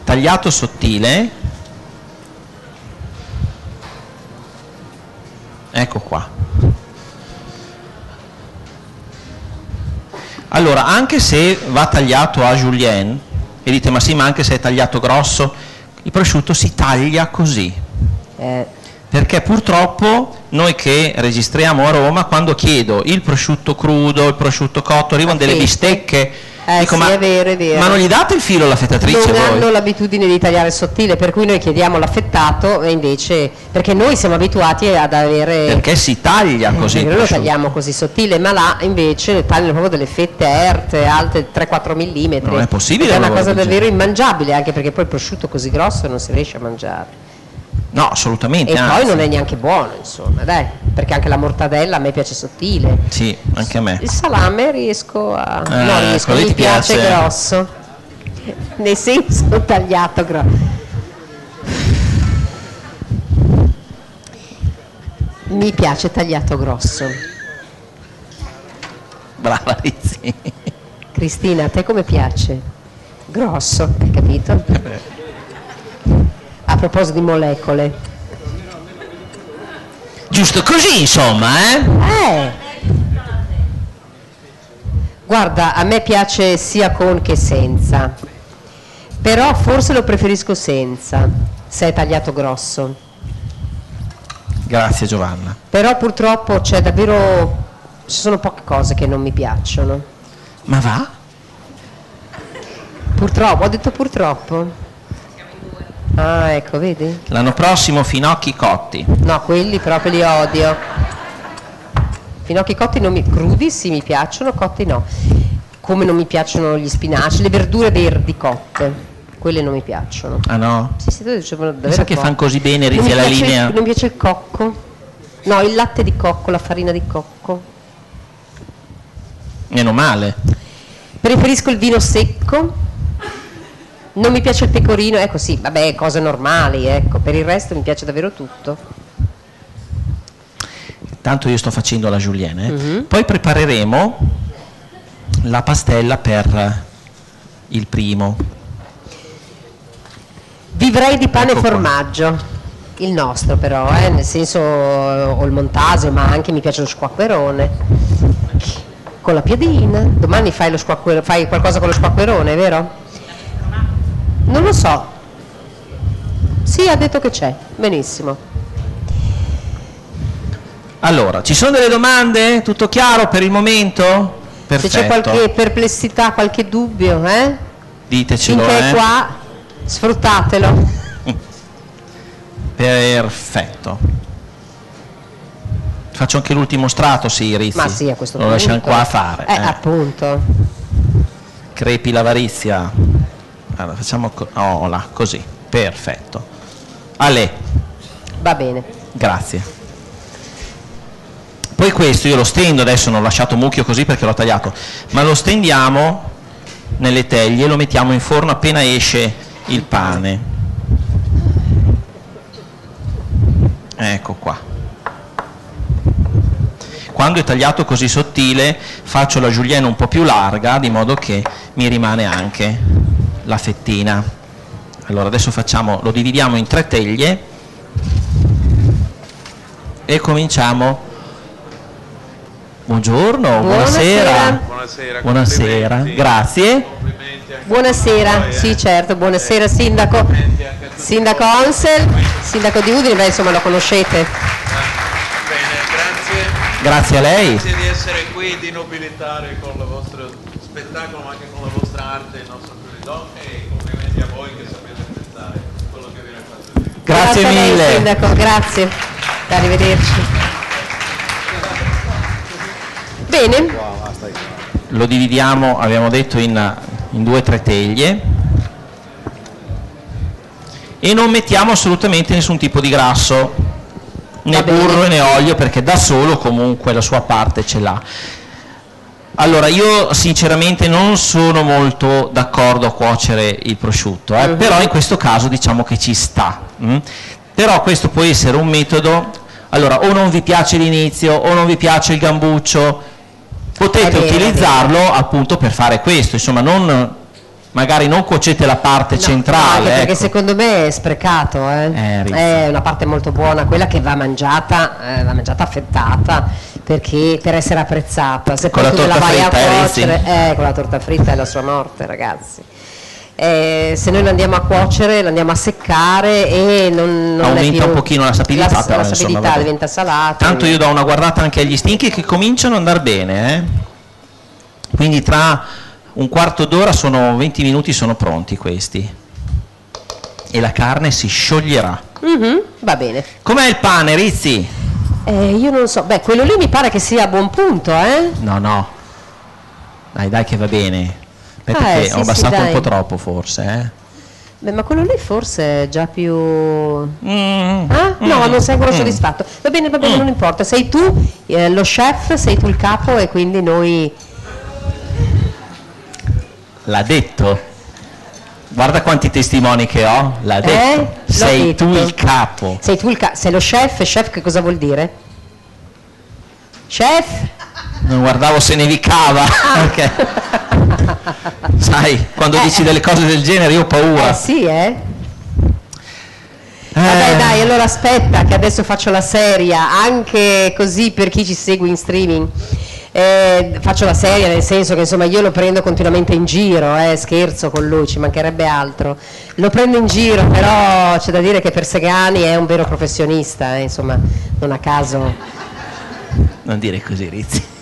tagliato sottile, ecco qua. Allora, anche se va tagliato a julienne, e dite ma sì, ma anche se è tagliato grosso, il prosciutto si taglia così. Perché purtroppo noi che registriamo a Roma, quando chiedo il prosciutto crudo, il prosciutto cotto, arrivano delle bistecche. Dico, sì, ma, è vero. ma non gli date il filo alla fettatrice? Non voi? hanno l'abitudine di tagliare sottile, per cui noi chiediamo l'affettato, e invece, perché noi siamo abituati ad avere... Perché si taglia così il noi lo prosciutto. tagliamo così sottile, ma là invece tagliano proprio delle fette erte, alte 3-4 mm. Non è possibile, È una allora, cosa del davvero genere. immangiabile, anche perché poi il prosciutto così grosso non si riesce a mangiare. No, assolutamente. E anzi. poi non è neanche buono, insomma, dai, perché anche la mortadella a me piace sottile. Sì, anche a me. Il salame riesco a... no, riesco, quello mi ti piace piace? grosso, nel senso tagliato grosso. Mi piace tagliato grosso. Brava Rizzi. Cristina, a te come piace? Grosso, hai capito? A proposito di molecole. Giusto così, insomma, Guarda, a me piace sia con che senza, però forse lo preferisco senza, se è tagliato grosso. Grazie Giovanna. Però purtroppo c'è davvero, ci sono poche cose che non mi piacciono. Ma va? Purtroppo, ho detto purtroppo. Ah, ecco, vedi? L'anno prossimo finocchi cotti. No, quelli proprio li odio. Finocchi cotti non mi... crudi sì mi piacciono, cotti no. Come non mi piacciono gli spinaci, le verdure verdi cotte, quelle non mi piacciono. Ah no? Sì, davvero Mi sa che poco. fanno così bene, Non Rizzi, mi alla piace linea. non mi piace il cocco. No, il latte di cocco, la farina di cocco. Meno male. Preferisco il vino secco. Non mi piace il pecorino, ecco sì, vabbè, cose normali, ecco. Per il resto mi piace davvero tutto. Tanto io sto facendo la julienne. Poi prepareremo la pastella per il primo. Vivrei di pane Ecco e qua. formaggio, il nostro però, nel senso ho il montasio, ma anche mi piace lo squacquerone con la piadina. Domani fai qualcosa con lo squacquerone, vero? Non lo so. Sì, ha detto che c'è, benissimo. Allora, ci sono delle domande? Tutto chiaro per il momento? Perfetto. Se c'è qualche perplessità, qualche dubbio, Ditecelo, finché è qua, sfruttatelo. Perfetto. Faccio anche l'ultimo strato, sì, Rizzi. Ma sì, a questo Lo punto. lasciamo qua a fare. Appunto. Crepi l'avarizia. Allora, facciamo là, così. Perfetto. Ale, Va bene. grazie. Poi questo io lo stendo, adesso non ho lasciato mucchio così perché l'ho tagliato, ma lo stendiamo nelle teglie e lo mettiamo in forno appena esce il pane. Ecco qua. Quando è tagliato così sottile faccio la julienne un po' più larga, di modo che mi rimane anche la fettina. Allora adesso lo dividiamo in 3 teglie e cominciamo. Buongiorno, buonasera. Buonasera, grazie. Buonasera, sì certo, buonasera sindaco. Sindaco Onsel, sindaco di Udine, beh insomma lo conoscete. Bene, grazie. Grazie a lei. Grazie di essere qui, di nobilitare con il vostro spettacolo, ma anche con la vostra arte il nostro Corridon, e complimenti a voi che sapete apprezzare quello che viene fatto. Grazie a lei, mille. sindaco, grazie. Arrivederci. Bene, Lo dividiamo, abbiamo detto, in 2 o 3 teglie e non mettiamo assolutamente nessun tipo di grasso, né Va bene. burro né olio, perché da solo comunque la sua parte ce l'ha. Allora, io sinceramente non sono molto d'accordo a cuocere il prosciutto, però in questo caso diciamo che ci sta. Però questo può essere un metodo. Allora, o non vi piace l'inizio o non vi piace il gambuccio, potete È vero, utilizzarlo appunto per fare questo, insomma, magari non cuocete la parte no, centrale, anche perché ecco. secondo me è sprecato, Rizzi. è una parte molto buona, quella che va mangiata affettata, perché per essere apprezzata. Se Con poi la tu me la torta vai a fritta, cuocere, con la torta fritta è la sua morte, ragazzi. Se noi la andiamo a cuocere, la andiamo a seccare e non Aumenta è più, un pochino la sapidità, però, la sapidità insomma, vabbè. diventa salata. Tanto io do una guardata anche agli stinchi che cominciano ad andare bene, quindi tra un quarto d'ora, 20 minuti sono pronti questi, e la carne si scioglierà. Va bene. Com'è il pane, Rizzi? Io non so, beh, quello lì mi pare che sia a buon punto, No, dai che va bene, perché sì, ho abbassato sì, un dai. po' troppo forse, Beh, ma quello lì forse è già più... No, no, non sei ancora soddisfatto. Va bene, non importa. Sei tu lo chef, sei tu il capo e quindi noi... L'ha detto. Guarda quanti testimoni che ho, l'ha detto. L'ho Sei detto. tu il capo. Sei tu il capo, sei lo chef, chef che cosa vuol dire? Chef? Non guardavo se nevicava, perché sai, quando dici delle cose del genere io ho paura. Sì, Vabbè, dai, allora aspetta che adesso faccio la seria, anche così per chi ci segue in streaming. Faccio la seria nel senso che insomma io lo prendo continuamente in giro, scherzo con lui, ci mancherebbe altro, lo prendo in giro, però c'è da dire che per Segani è un vero professionista, insomma, non a caso, Non dire così, Rizzi.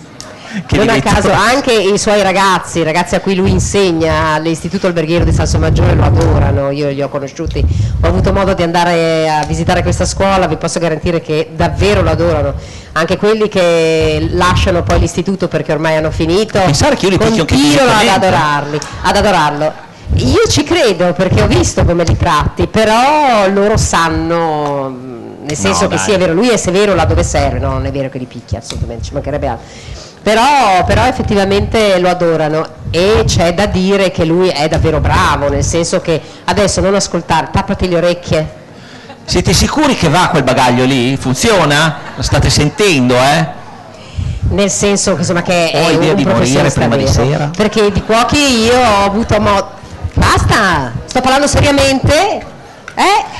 Che non a diventa- caso anche i suoi ragazzi a cui lui insegna all'Istituto Alberghiero di Salsomaggiore lo adorano, io li ho conosciuti, ho avuto modo di andare a visitare questa scuola, vi posso garantire che davvero lo adorano, anche quelli che lasciano poi l'istituto perché ormai hanno finito, Pensare che io li picchio anche continuano fisicamente. ad adorarlo. Io ci credo perché ho visto come li tratti, però loro sanno, nel senso che dai. sì è vero, lui è severo là dove serve, no, non è vero che li picchia, assolutamente, ci mancherebbe altro. Però effettivamente lo adorano e c'è da dire che lui è davvero bravo, nel senso che adesso non ascoltare, tappati le orecchie. Siete sicuri che va quel bagaglio lì? Funziona? Lo state sentendo, Nel senso che insomma che Ho è idea un di morire professionista prima di vero. sera. Perché di cuochi io ho avuto basta, sto parlando seriamente.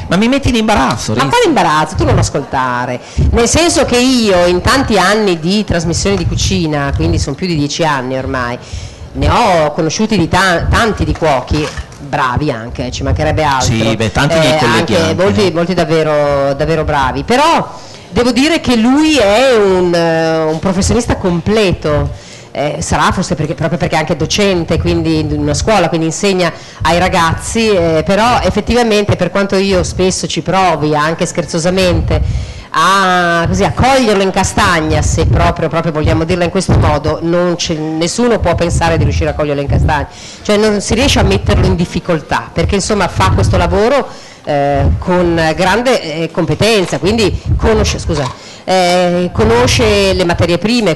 Ma mi metti in imbarazzo, Ma Rizzi. quale imbarazzo, tu non ascoltare. Nel senso che io in tanti anni di trasmissioni di cucina, quindi sono più di 10 anni ormai, ne ho conosciuti di tanti di cuochi, bravi anche, ci mancherebbe altro. Sì, beh, tanti miei colleghi anche, anche, molti davvero bravi. Però devo dire che lui è un professionista completo. Sarà forse proprio perché è anche docente, quindi in una scuola, quindi insegna ai ragazzi, però effettivamente per quanto io spesso ci provi anche scherzosamente a coglierlo in castagna, se proprio vogliamo dirla in questo modo, nessuno può pensare di riuscire a coglierlo in castagna, cioè non si riesce a metterlo in difficoltà, perché insomma fa questo lavoro con grande competenza, quindi conosce le materie prime,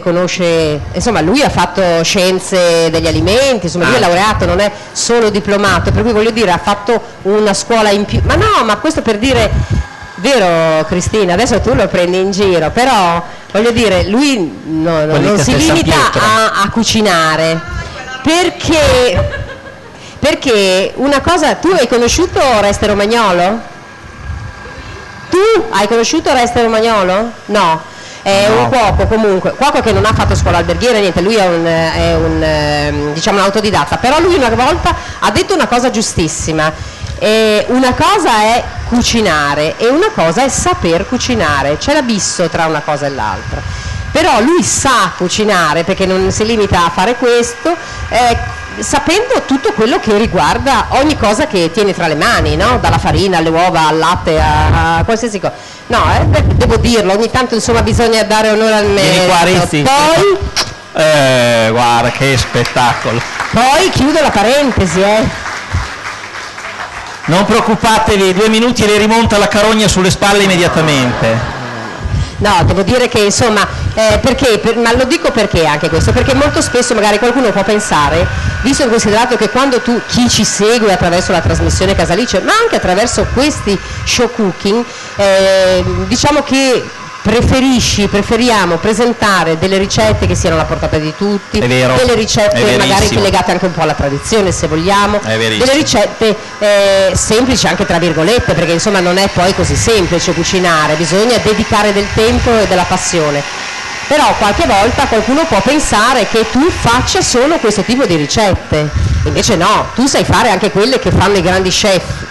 insomma lui ha fatto scienze degli alimenti, insomma lui è laureato, non è solo diplomato, per cui voglio dire ha fatto una scuola in più, ma questo per dire, vero Cristina, adesso tu lo prendi in giro, però voglio dire lui non si limita a cucinare, perché una cosa, tu hai conosciuto Oreste Romagnolo? Tu hai conosciuto Oreste Romagnolo? No, è un cuoco comunque, cuoco che non ha fatto scuola alberghiera, niente, lui è un diciamo un autodidatta, però lui una volta ha detto una cosa giustissima, una cosa è cucinare e una cosa è saper cucinare, c'è l'abisso tra una cosa e l'altra, però lui sa cucinare perché non si limita a fare questo, sapendo tutto quello che riguarda ogni cosa che tiene tra le mani, no? Dalla farina alle uova al latte a qualsiasi cosa. No, devo dirlo, ogni tanto insomma bisogna dare onore al Vieni qua, Rizzi. Poi guarda che spettacolo. poi chiudo la parentesi, Non preoccupatevi, 2 minuti e le rimonta la carogna sulle spalle immediatamente. No, devo dire che insomma, ma lo dico perché anche questo, perché molto spesso magari qualcuno può pensare, visto e considerato che quando chi ci segue attraverso la trasmissione Casalice, ma anche attraverso questi show cooking, diciamo che preferiamo presentare delle ricette che siano alla portata di tutti, È vero, delle è ricette magari verissimo. legate anche un po' alla tradizione se vogliamo, È verissimo. delle ricette semplici anche tra virgolette, perché insomma non è poi così semplice cucinare, bisogna dedicare del tempo e della passione. Però qualche volta qualcuno può pensare che tu faccia solo questo tipo di ricette, invece no, tu sai fare anche quelle che fanno i grandi chef.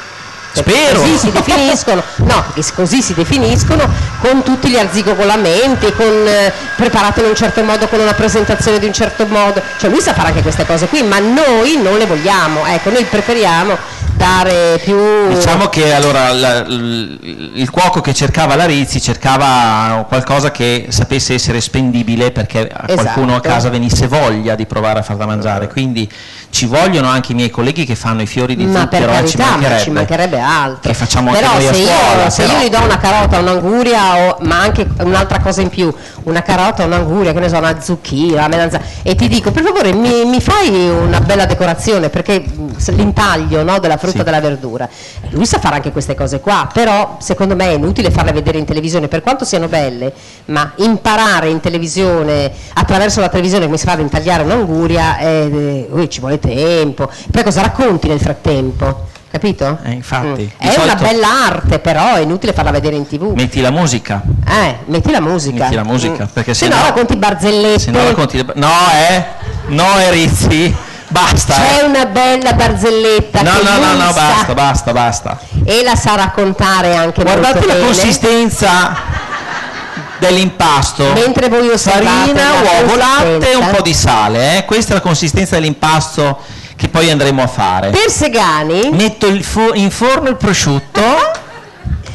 Spero. Così si definiscono, no, così si definiscono, con tutti gli arzigogolamenti, preparate in un certo modo, con una presentazione di un certo modo, cioè lui sa fare anche queste cose qui, ma noi non le vogliamo, ecco, noi preferiamo dare più... Diciamo che allora il cuoco che cercava la Rizzi cercava qualcosa che sapesse essere spendibile, perché a qualcuno a casa venisse voglia di provare a far da mangiare, quindi ci vogliono anche i miei colleghi che fanno i fiori di zucchero, per carità, ci mancherebbe altro, che facciamo però anche noi a scuola. Se io gli do una carota, un'anguria, ma anche un'altra cosa in più, una carota, un'anguria, che ne so, una zucchina, una melanzana, e ti dico per favore mi fai una bella decorazione, perché l'intaglio, no, della frutta, della verdura, lui sa fare anche queste cose qua, però secondo me è inutile farle vedere in televisione, per quanto siano belle, ma imparare in televisione, attraverso la televisione, come si fa ad intagliare un'anguria, ci vuole tempo, poi cosa racconti nel frattempo? Capito? Infatti. È una bella arte, però è inutile farla vedere in TV. Metti la musica. Metti la musica. Metti la musica, perché se no racconti barzellette. Se no racconti no, Rizzi, basta. C'è una bella barzelletta. No, basta. E la sa raccontare anche Guardate molto bene. La consistenza dell'impasto. Mentre voi farina, uovo, latte e un po' di sale, Questa è la consistenza dell'impasto che poi andremo a fare. Per Segani metto in forno il prosciutto.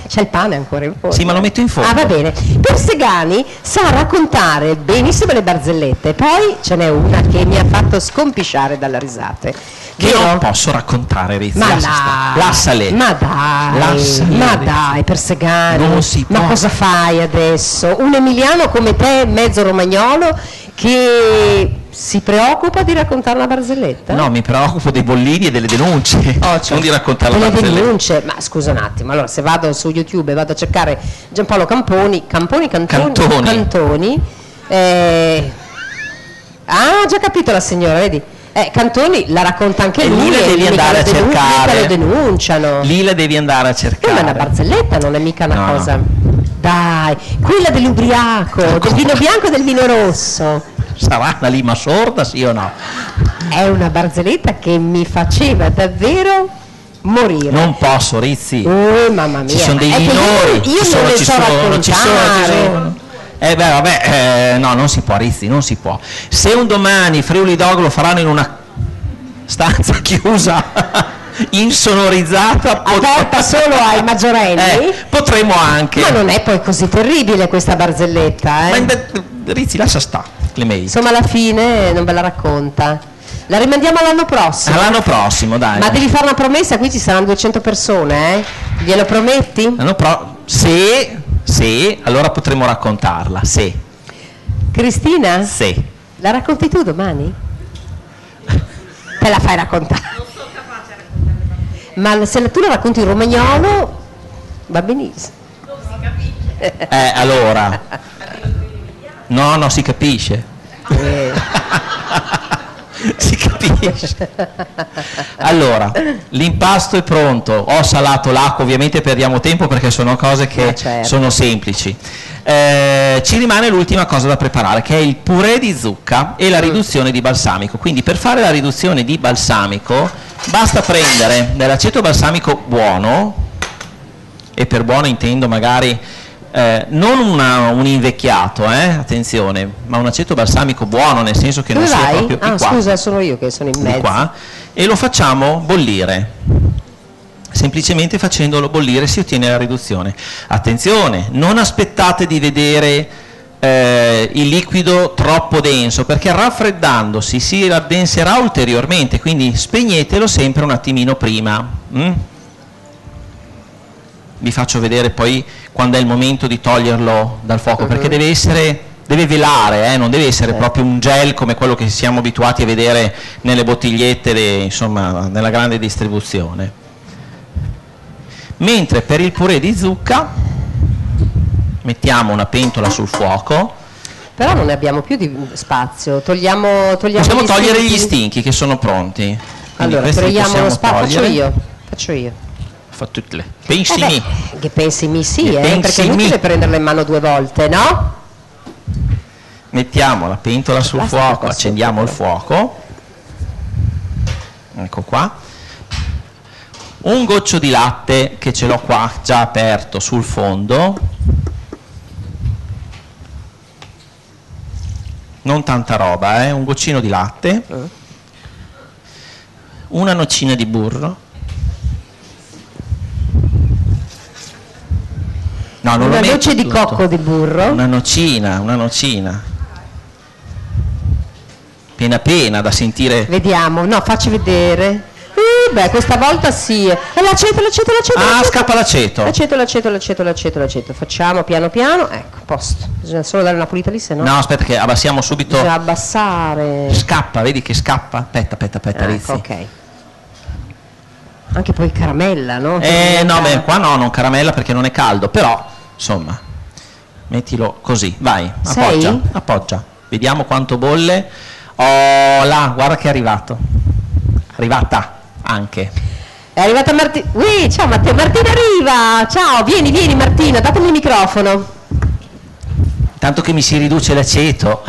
C'è il pane ancora in forno? Sì, ma lo metto in forno. Va bene. Per Segani sa raccontare benissimo le barzellette, poi ce n'è una che mi ha fatto scompisciare dalle risate. Che non posso raccontare, Rizzi. Ma Lassale. Ma dai, per Segani. Non si può. Ma cosa fai adesso? Un emiliano come te, mezzo romagnolo, che si preoccupa di raccontare una barzelletta? No, mi preoccupo dei bollini e delle denunce, non di raccontare la barzelletta. Denunce, ma scusa un attimo, allora se vado su YouTube e vado a cercare Giampaolo Cantoni, già capito la signora, vedi? Cantoni la racconta anche lui, lì la devi andare a cercare, lo denunciano. Lì la devi andare a cercare. Ma è una barzelletta, non è mica una cosa. Dai, quella dell'ubriaco, del vino bianco e del vino rosso. Sarà una lima sorda, sì o no? È una barzelletta che mi faceva davvero morire. Non posso, Rizzi. Mamma mia. Ci sono dei minori. Io non le so raccontare. No, non si può, Rizzi, non si può. Se un domani Friuli Dog lo faranno in una stanza chiusa, insonorizzata, aperta solo ai maggiorenni, potremo anche. Ma non è poi così terribile questa barzelletta, Rizzi, lascia sta le mail. Insomma, alla fine non ve la racconta. La rimandiamo all'anno prossimo. All'anno prossimo, dai. Ma devi fare una promessa, qui ci saranno 200 persone, Glielo prometti? Sì, allora potremo raccontarla, sì. Cristina? Sì. La racconti tu domani? Te la fai raccontare. Non sono capace a raccontare. Ma se tu la racconti in romagnolo, va benissimo. Non si capisce. Allora. No, si capisce. Si capisce. Allora, l'impasto è pronto. Ho salato l'acqua, ovviamente perdiamo tempo perché sono cose che sono semplici. Ci rimane l'ultima cosa da preparare, che è il purè di zucca e la riduzione di balsamico. Quindi per fare la riduzione di balsamico basta prendere dell'aceto balsamico buono, e per buono intendo magari non un invecchiato, attenzione, ma un aceto balsamico buono, nel senso che non sia proprio di qua. Scusa, sono io che sono in mezzo. Di qua, e lo facciamo bollire. Semplicemente facendolo bollire si ottiene la riduzione. Attenzione, non aspettate di vedere il liquido troppo denso, perché raffreddandosi si addenserà ulteriormente, quindi spegnetelo sempre un attimino prima. Vi faccio vedere poi quando è il momento di toglierlo dal fuoco, perché deve velare, non deve essere proprio un gel come quello che siamo abituati a vedere nelle bottigliette, insomma, nella grande distribuzione. Mentre per il purè di zucca mettiamo una pentola sul fuoco. Però non ne abbiamo più di spazio, togliamo possiamo togliere gli stinchi che sono pronti. Quindi allora, togliamo lo spazio, faccio io. Fa tutte le. Pensi che pensi mi sì, perché è inutile prenderlo in mano due volte, no? Mettiamo la pentola sul Plastica fuoco, qua accendiamo il sotto. fuoco. Ecco qua. Un goccio di latte che ce l'ho qua già aperto sul fondo. Non tanta roba, un goccino di latte. Una noccina di burro. No, non Una lo metto noce di tutto. cocco di burro. Una nocina. Piena da sentire. Vediamo, no, facci vedere. Beh, questa volta sì. L'aceto. Ah, scappa l'aceto. L'aceto. Facciamo piano piano. Ecco, posto. Bisogna solo dare una pulita lì, se no. No, aspetta che abbassiamo subito. Bisogna abbassare. Scappa, vedi che scappa? Aspetta, Rizzi. Ecco, ok. Anche poi caramella, no? No, beh, qua no, non caramella perché non è caldo, però, insomma, mettilo così, vai, Sei? appoggia. Vediamo quanto bolle. Oh, là, guarda che è arrivato. Arrivata anche. È arrivata Martina. Ciao Matteo, Martina arriva. Ciao, vieni Martina, datemi il microfono. Tanto che mi si riduce l'aceto,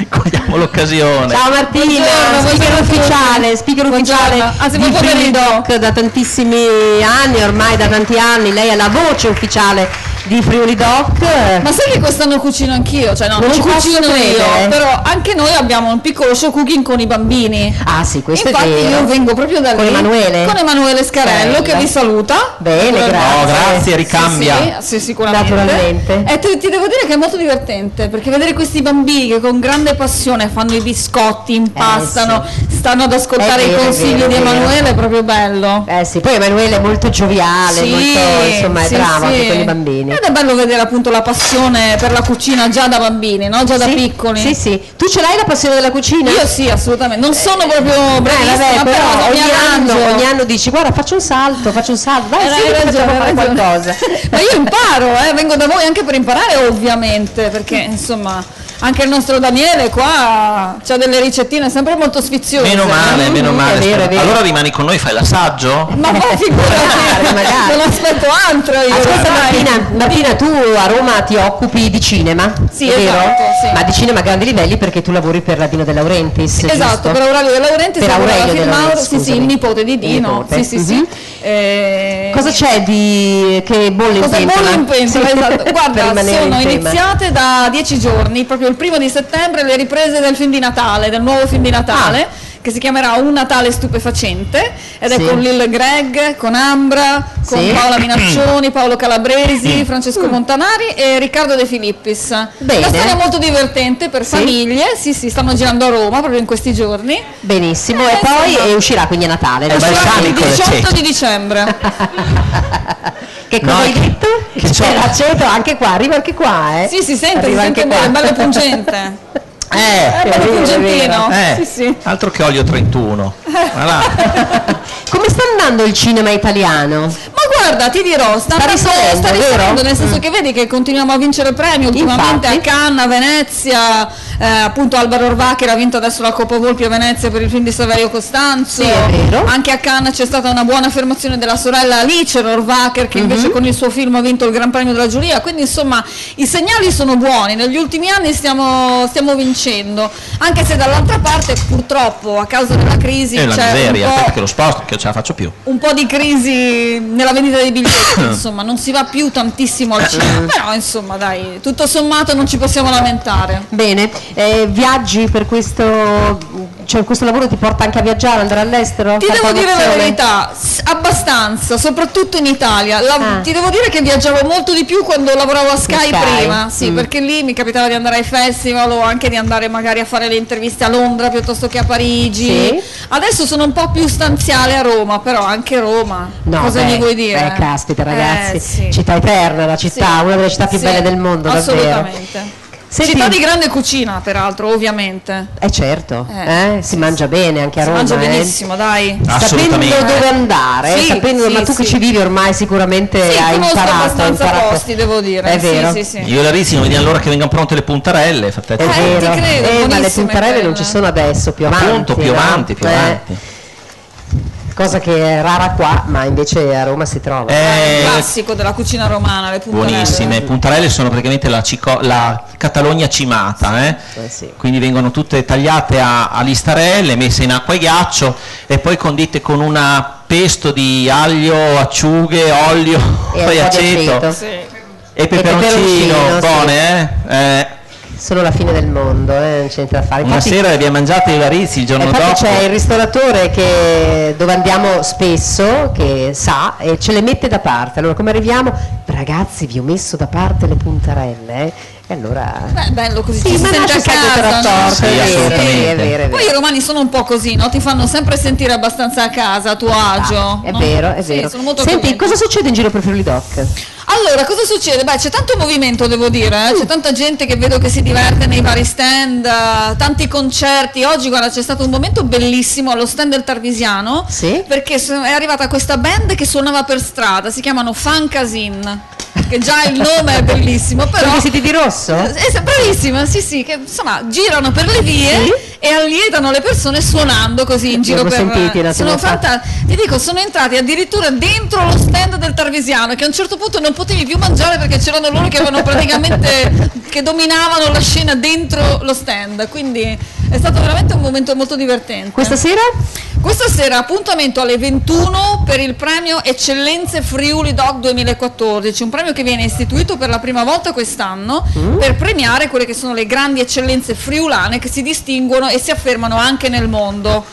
cogliamo l'occasione. Ciao Martina, speaker ufficiale Anzi, di buon Friuli pomeriggio. Doc da tantissimi anni, ormai da tanti anni. Lei è la voce ufficiale di Friuli Doc. Ma sai che quest'anno cucino anch'io? Cioè no, Non non ci posso cucino credere. io, però anche noi abbiamo un piccolo show cooking con i bambini. Ah sì, questo Infatti è vero. io vengo proprio da Con lì. Emanuele? Con Emanuele Scarello che vi saluta. Bene, grazie. Oh, grazie, ricambia. Sì, sicuramente. Naturalmente. E ti devo dire che è molto divertente, perché vedere questi bambini che con grande passione fanno i biscotti, impastano, stanno ad ascoltare È vero, i consigli è di vero. Emanuele, è proprio bello. Sì, poi Emanuele è molto gioviale, molto, insomma, è bravo anche con i bambini. Ed è bello vedere appunto la passione per la cucina già da bambini, no? Già da Sì, piccoli. Sì. Tu ce l'hai la passione della cucina? Io sì, assolutamente. Non sono proprio bravissima, vabbè, però mi arrangio. ogni anno dici guarda faccio un salto, dai sì, Hai facciamo fare ragione. qualcosa. Ma io imparo, vengo da voi anche per imparare ovviamente, perché insomma anche il nostro Daniele qua c'ha delle ricettine sempre molto sfiziose. Meno male. È vero, è vero. Allora rimani con noi, fai l'assaggio? Ma poi figurati, magari. non aspetto altro io. Ascolta dai. Martina, tu a Roma ti occupi di cinema, Sì, è vero? esatto, sì. Ma di cinema a grandi livelli perché tu lavori per la Dino De Laurentiis, Esatto, giusto? per Aurelio De Laurentiis, Per Aurelio De Film Laurentiis, Mauro, sì, scusami. il nipote di Dino. Il nipote. Sì. Cosa c'è di che bolle in Cosa pentola? bolle in pentola, Sì. esatto. Per Guarda, rimanere sono in tema. iniziate da 10 giorni, proprio il 1° di settembre, le riprese del film di Natale, del nuovo film di Natale, che si chiamerà Un Natale stupefacente, ed è Sì. con Lil Greg, con Ambra, con Sì. Paola Minaccioni, Paolo Calabresi, Francesco Montanari e Riccardo De Filippis. Bene. Una storia molto divertente per Sì. famiglie, sì, stanno girando a Roma proprio in questi giorni. Benissimo, e poi insomma. uscirà quindi a Natale. È no? balsamico. Il 18 l'aceto. di dicembre. Che cosa No, hai che- detto? che C'è c'ho- l'aceto anche qua, arriva anche qua, Sì, si sente Arriva bene, anche qua. bello pungente. È bello vero, è pungentino. vero. Sì. Altro che olio 31. Voilà. Come sta andando il cinema italiano? Ma guarda, ti dirò, sta risalendo, risalendo, vero? nel senso che vedi che continuiamo a vincere premi ultimamente. Infatti. A Cannes, a Venezia, appunto Alvaro Orvacher ha vinto adesso la Coppa Volpi a Venezia per il film di Saverio Costanzo. Sì, è vero. Anche a Cannes c'è stata una buona affermazione della sorella Alice Orvacher, che invece con il suo film ha vinto il Gran Premio della giuria. Quindi insomma i segnali sono buoni, negli ultimi anni stiamo vincendo, anche se dall'altra parte purtroppo a causa della crisi E la c'è miseria, un po', aspetta che lo sposto, che non ce la faccio più. un po' di crisi nella vendita dei biglietti, insomma, non si va più tantissimo al cinema, però insomma dai, tutto sommato non ci possiamo lamentare. Bene, viaggi per questo, cioè questo lavoro ti porta anche a viaggiare, andare all'estero? Ti Fare devo dire la promozione? verità, abbastanza, soprattutto in Italia. Ti devo dire che viaggiavo molto di più quando lavoravo a Sky, Sky, prima, sì, perché lì mi capitava di andare ai festival o anche di andare magari a fare le interviste a Londra piuttosto che a Parigi. Sì. Adesso sono un po' più stanziale a Roma, però anche Roma, No, cosa gli vuoi dire? Caspita ragazzi, sì. città eterna, la città, Sì. una delle città più Sì, belle del mondo, davvero. assolutamente. Senti- Città di grande cucina, peraltro, ovviamente. Certo, si sì, mangia bene anche a Si Roma. mangia benissimo, dai. Sapendo Assolutamente. dove andare, Sì, sapendo, sì, ma tu che sì. ci vivi ormai sicuramente Sì, hai conosco imparato. abbastanza posti, devo dire. È vero. Sì, sì, sì. Io e la Rizzi non vediamo l'ora che vengano pronte le puntarelle. Fate È ti vero. credo, Ma le buonissime puntarelle non quelle. ci sono adesso, più avanti. Appunto, più no? avanti, più avanti. cosa che è rara qua, ma invece a Roma si trova. Un classico della cucina romana, le puntarelle. Buonissime, puntarelle sono praticamente la Catalogna cimata, Sì. quindi vengono tutte tagliate a listarelle, messe in acqua e ghiaccio e poi condite con una pesto di aglio, acciughe, olio, E poi un po' di aceto aceto. Sì. e peperoncino, sì. buone, Sono la fine del mondo, non c'è niente da fare. Una Infatti- sera le abbiamo mangiate i Varizi il giorno Infatti dopo. c'è il ristoratore dove andiamo spesso, che sa, e ce le mette da parte. Allora come arriviamo? Ragazzi, vi ho messo da parte le puntarelle, E allora... Beh, bello così, Sì, ci si ma sente a nasce sempre casa, no? rapporto, Sì, è vero, assolutamente. è vero, è Poi vero. i romani sono un po' così, no? Ti fanno sempre sentire abbastanza a casa, a tuo agio. È no? vero, è Sì, vero. sono molto Senti, contenta. cosa succede in giro per Friuli Doc? Allora, cosa succede? Beh, c'è tanto movimento, devo dire, c'è tanta gente che vedo che si diverte nei vari stand, tanti concerti. Oggi, guarda, c'è stato un momento bellissimo allo stand del Tarvisiano, Sì? perché è arrivata questa band che suonava per strada, si chiamano Fancasin, che già il nome è bellissimo, però... Sono vestiti di rosso? Bravissima, sì sì, che insomma girano per le vie Sì? e allietano le persone suonando così in giro Li per... avevo sentiti un attimo sono fa. ti dico, sono entrati addirittura dentro lo stand del Tarvisiano, che a un certo punto non potevi più mangiare perché c'erano loro che avevano praticamente che dominavano la scena dentro lo stand, quindi è stato veramente un momento molto divertente. Questa sera? Questa sera appuntamento alle 21 per il premio Eccellenze Friuli Doc 2014, un premio che viene istituito per la prima volta quest'anno per premiare quelle che sono le grandi eccellenze friulane che si distinguono e si affermano anche nel mondo.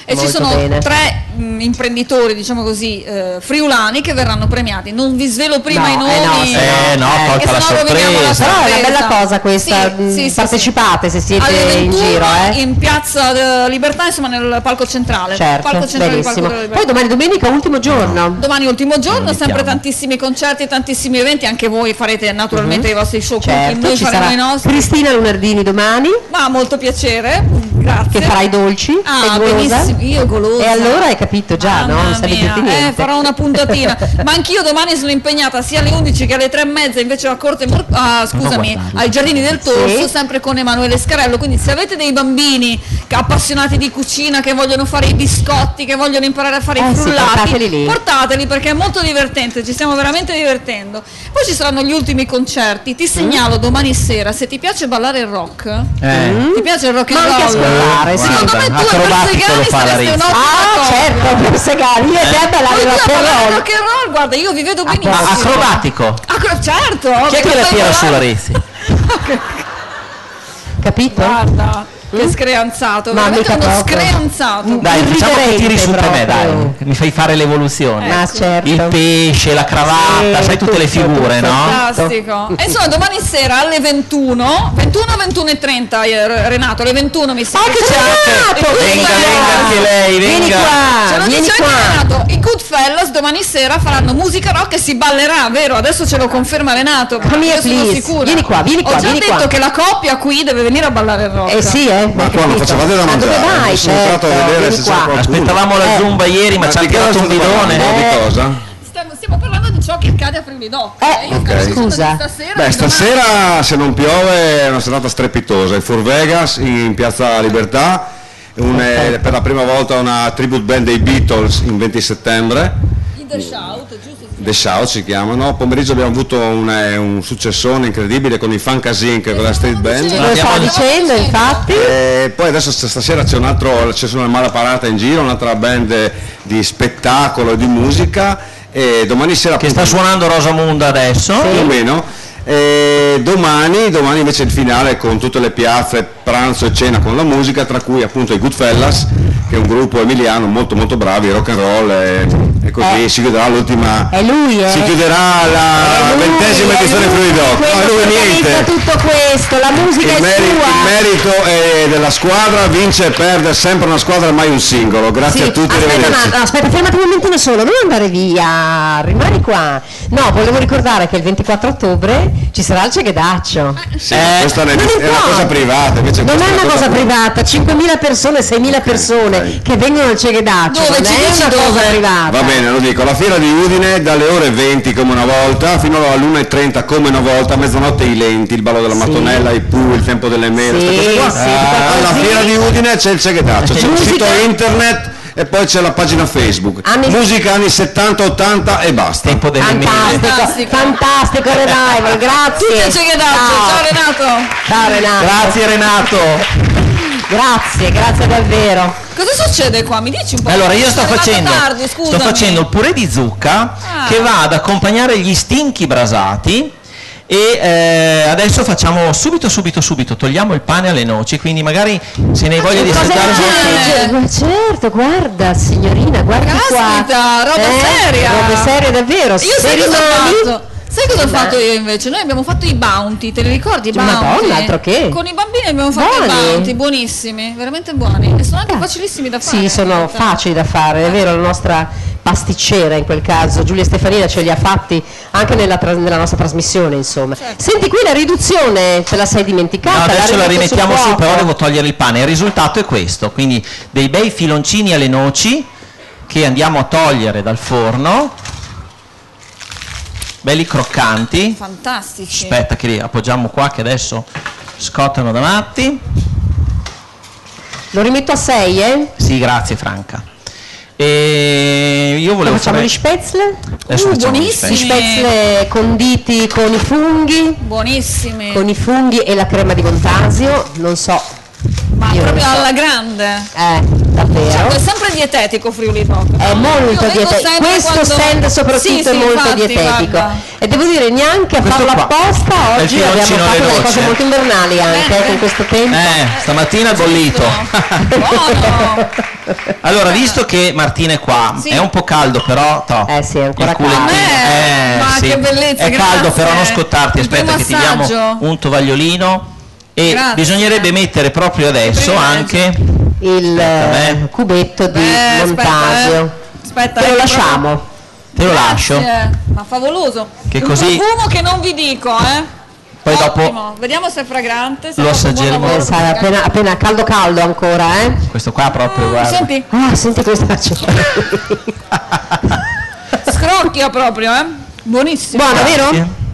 E ci Molto sono bene. 3 imprenditori, diciamo così, friulani che verranno premiati. Non vi svelo prima No, i nomi, no, perché tolta la sennò roviniamo la sorpresa. Però è una sorpresa. bella cosa questa, partecipate se siete alle 21 in giro, in piazza Libertà, insomma nel palco centrale. Certo, Palco centrale del Palco benissimo. della Libertà. Poi domani domenica, ultimo giorno. Domani ultimo giorno, sempre invitiamo. tantissimi concerti, tantissimi eventi, anche voi farete naturalmente i vostri show, Certo, noi ci faremo sarà i nostri. Cristina Lunardini domani, Ma molto piacere, grazie. che farà i dolci, Ah, sei golosa? benissimo, io golosa. E allora hai capito già, no? Mamma Non sai mia, dirti niente. farò una puntatina. Ma anch'io domani sono impegnata sia alle 11 che alle 3:30 invece a Corte scusami, guardarlo. ai Giardini del Torso, Sì. sempre con Emanuele Scarello. Quindi se avete dei bambini appassionati di cucina, che vogliono fare i biscotti, che vogliono imparare a fare i Sì, frullati, portateli lì. portateli perché è molto divertente, ci stiamo veramente divertendo. Poi ci saranno gli ultimi concerti. Ti segnalo domani sera, se ti piace ballare il rock, ti piace il rock and Ma anche roll? ascoltare, sì. Secondo me tu e Acrobatico lo Persegani fa la sareste Rizzi. un'ottima coppia. Certo, per segare, io e te a ballare Voi rock due and ballare roll. rock and roll, guarda, io vi vedo benissimo. Acrobatico. Certo. Chi è che la tira su la Rizzi? Capito? Guarda, che screanzato, Ma veramente mica uno proprio. screanzato. Dai, facciamo che tiri su per me, proprio. dai. Mi fai fare l'evoluzione. Ma certo. Il pesce, la cravatta, Sì, sai tutte le tutto, figure, tutto. no? Fantastico. E insomma domani sera alle 21:30 Renato, alle 21 mi sembra. che c'è Renato! Venga, venga anche lei, Vieni venga. qua, Ce lo vieni dice anche qua. Renato, i Goodfellas domani sera faranno musica rock e si ballerà, vero? Adesso ce lo conferma Renato. Come here, io sono please. sicura. Vieni qua, vieni qua, Ho già vieni detto qua. che la coppia qui deve venire a ballare il rock. Eh sì, Ma hai qua non capito. facevate da Ma dove mangiare? vai? Sono entrato a Certo, vedere vieni se qua. c'era qualcuno. Aspettavamo la zumba ieri, ma ci hanno di che tirato un state parlando? bidone. Di cosa? Stiamo parlando di ciò che accade a Friuli Doc. Io ok. capisco Scusa. di stasera, Beh, di stasera se non piove è una serata strepitosa. Il Fur Vegas in Piazza Libertà, per la prima volta una tribute band dei Beatles in 20 settembre. domani. The Shout, giusto? The Shout si chiamano. Pomeriggio abbiamo avuto un successone incredibile con i Fancasin, che è quella street band. Lo stavo dicendo, infatti. E poi adesso stasera c'è una mala parata in giro, un'altra band di spettacolo e di musica, e domani sera Che sta suonando Rosamunda adesso. più o meno. E domani invece il finale con tutte le piazze, pranzo e cena con la musica, tra cui appunto i Goodfellas, che è un gruppo emiliano molto molto bravi, rock and roll, e così si chiuderà l'ultima. È lui, Si chiuderà la 20ª edizione Friuli Doc. Quello Ma lui che organizza niente. tutto questo, la musica Il è merito sua. è della squadra, vince e perde sempre una squadra, mai un singolo. Grazie Sì, a tutti, aspetta, arrivederci. aspetta, fermati un momentino solo, non andare via, rimani qua. No, volevo ricordare che il 24 ottobre ci sarà il Cegedaccio. Sì, questa non è una importa. cosa privata, invece Non questa è una cosa privata, 5.000 persone, 6.000 persone ok. che vengono al Cegedaccio, Dove non ci è dici una cosa dove? privata. Va bene, lo dico, la fiera di Udine dalle ore 20 come una volta fino all'1:30 come una volta, a mezzanotte i lenti, il ballo della Sì. mattonella, i Pooh, il tempo delle mele, Sì, queste cose qua. sì, Alla così. fiera di Udine c'è il Cegedaccio, c'è un Musica. sito internet e poi c'è la pagina Facebook. Anni- Musica anni 70, 80 e basta. Tempo delle mele. Fantastico Revival, grazie. Piace che ciao Renato. Ciao Renato. Grazie Renato. Grazie davvero. Cosa succede qua? Mi dici un po'? Allora io sto Sono arrivata facendo, tardi, scusami. il purè di zucca che va ad accompagnare gli stinchi brasati e adesso facciamo subito, togliamo il pane alle noci, quindi magari se ne hai voglia di assaggiare. Certo, guarda signorina, guarda Caspita, qua. roba seria. Roba seria davvero. Io sai cosa ho fatto? Sai cosa ho fatto io invece? Noi abbiamo fatto i bounty, te li ricordi i bounty? Madonna, altro che. Con i bambini abbiamo fatto i bounty, buonissimi, veramente buoni. E sono anche facilissimi da fare. Sì, sono facili da fare, è vero, la nostra pasticcera in quel caso, Giulia Stefanina, ce li ha fatti anche nella nostra trasmissione, insomma. Certo. Senti, qui la riduzione te la sei dimenticata? No, adesso la rimetti rimettiamo sul su, però fuoco? devo togliere il pane. Il risultato è questo, quindi dei bei filoncini alle noci che andiamo a togliere dal forno, belli croccanti. Fantastici. Aspetta che li appoggiamo qua che adesso scottano da matti. Lo rimetto a 6, eh? Sì, grazie Franca. E io volevo Facciamo fare... gli spätzle? Adesso facciamo gli buonissimi. spätzle. Spätzle conditi con i funghi, Buonissimi. e la crema di Montasio, non so. Ma io proprio non so. alla grande. Davvero. Certo, è sempre dietetico Friuli Rock. È molto Io vengo dietetico, sempre questo quando- stand soprattutto Sì, è molto infatti, dietetico guarda. e devo dire neanche a Questo farlo qua apposta è il oggi abbiamo filoncino fatto alle delle noci, cose molto invernali anche con questo tempo. Stamattina è bollito. Buono. Allora, visto che Martina è qua, Sì. è un po' caldo però, sì, è ancora il culettino. caldo. Ma sì. che bellezza, È grazie. caldo, però non scottarti, Un aspetta primo che ti diamo assaggio. un tovagliolino e Grazie. bisognerebbe mettere proprio adesso anche il cubetto di Montasio. Aspetta, te lo ecco lasciamo. te lo lascio. Grazie. Ma favoloso. Che un così- profumo che non vi dico, Poi dopo Ottimo. Vediamo se è fragrante. Se lo ha fatto un buon assaggeremo. lavoro. Sai, appena caldo ancora, questo qua proprio, guarda. Senti, senti questa scrocchia proprio, Buonissimo. buona, vero? Grazie.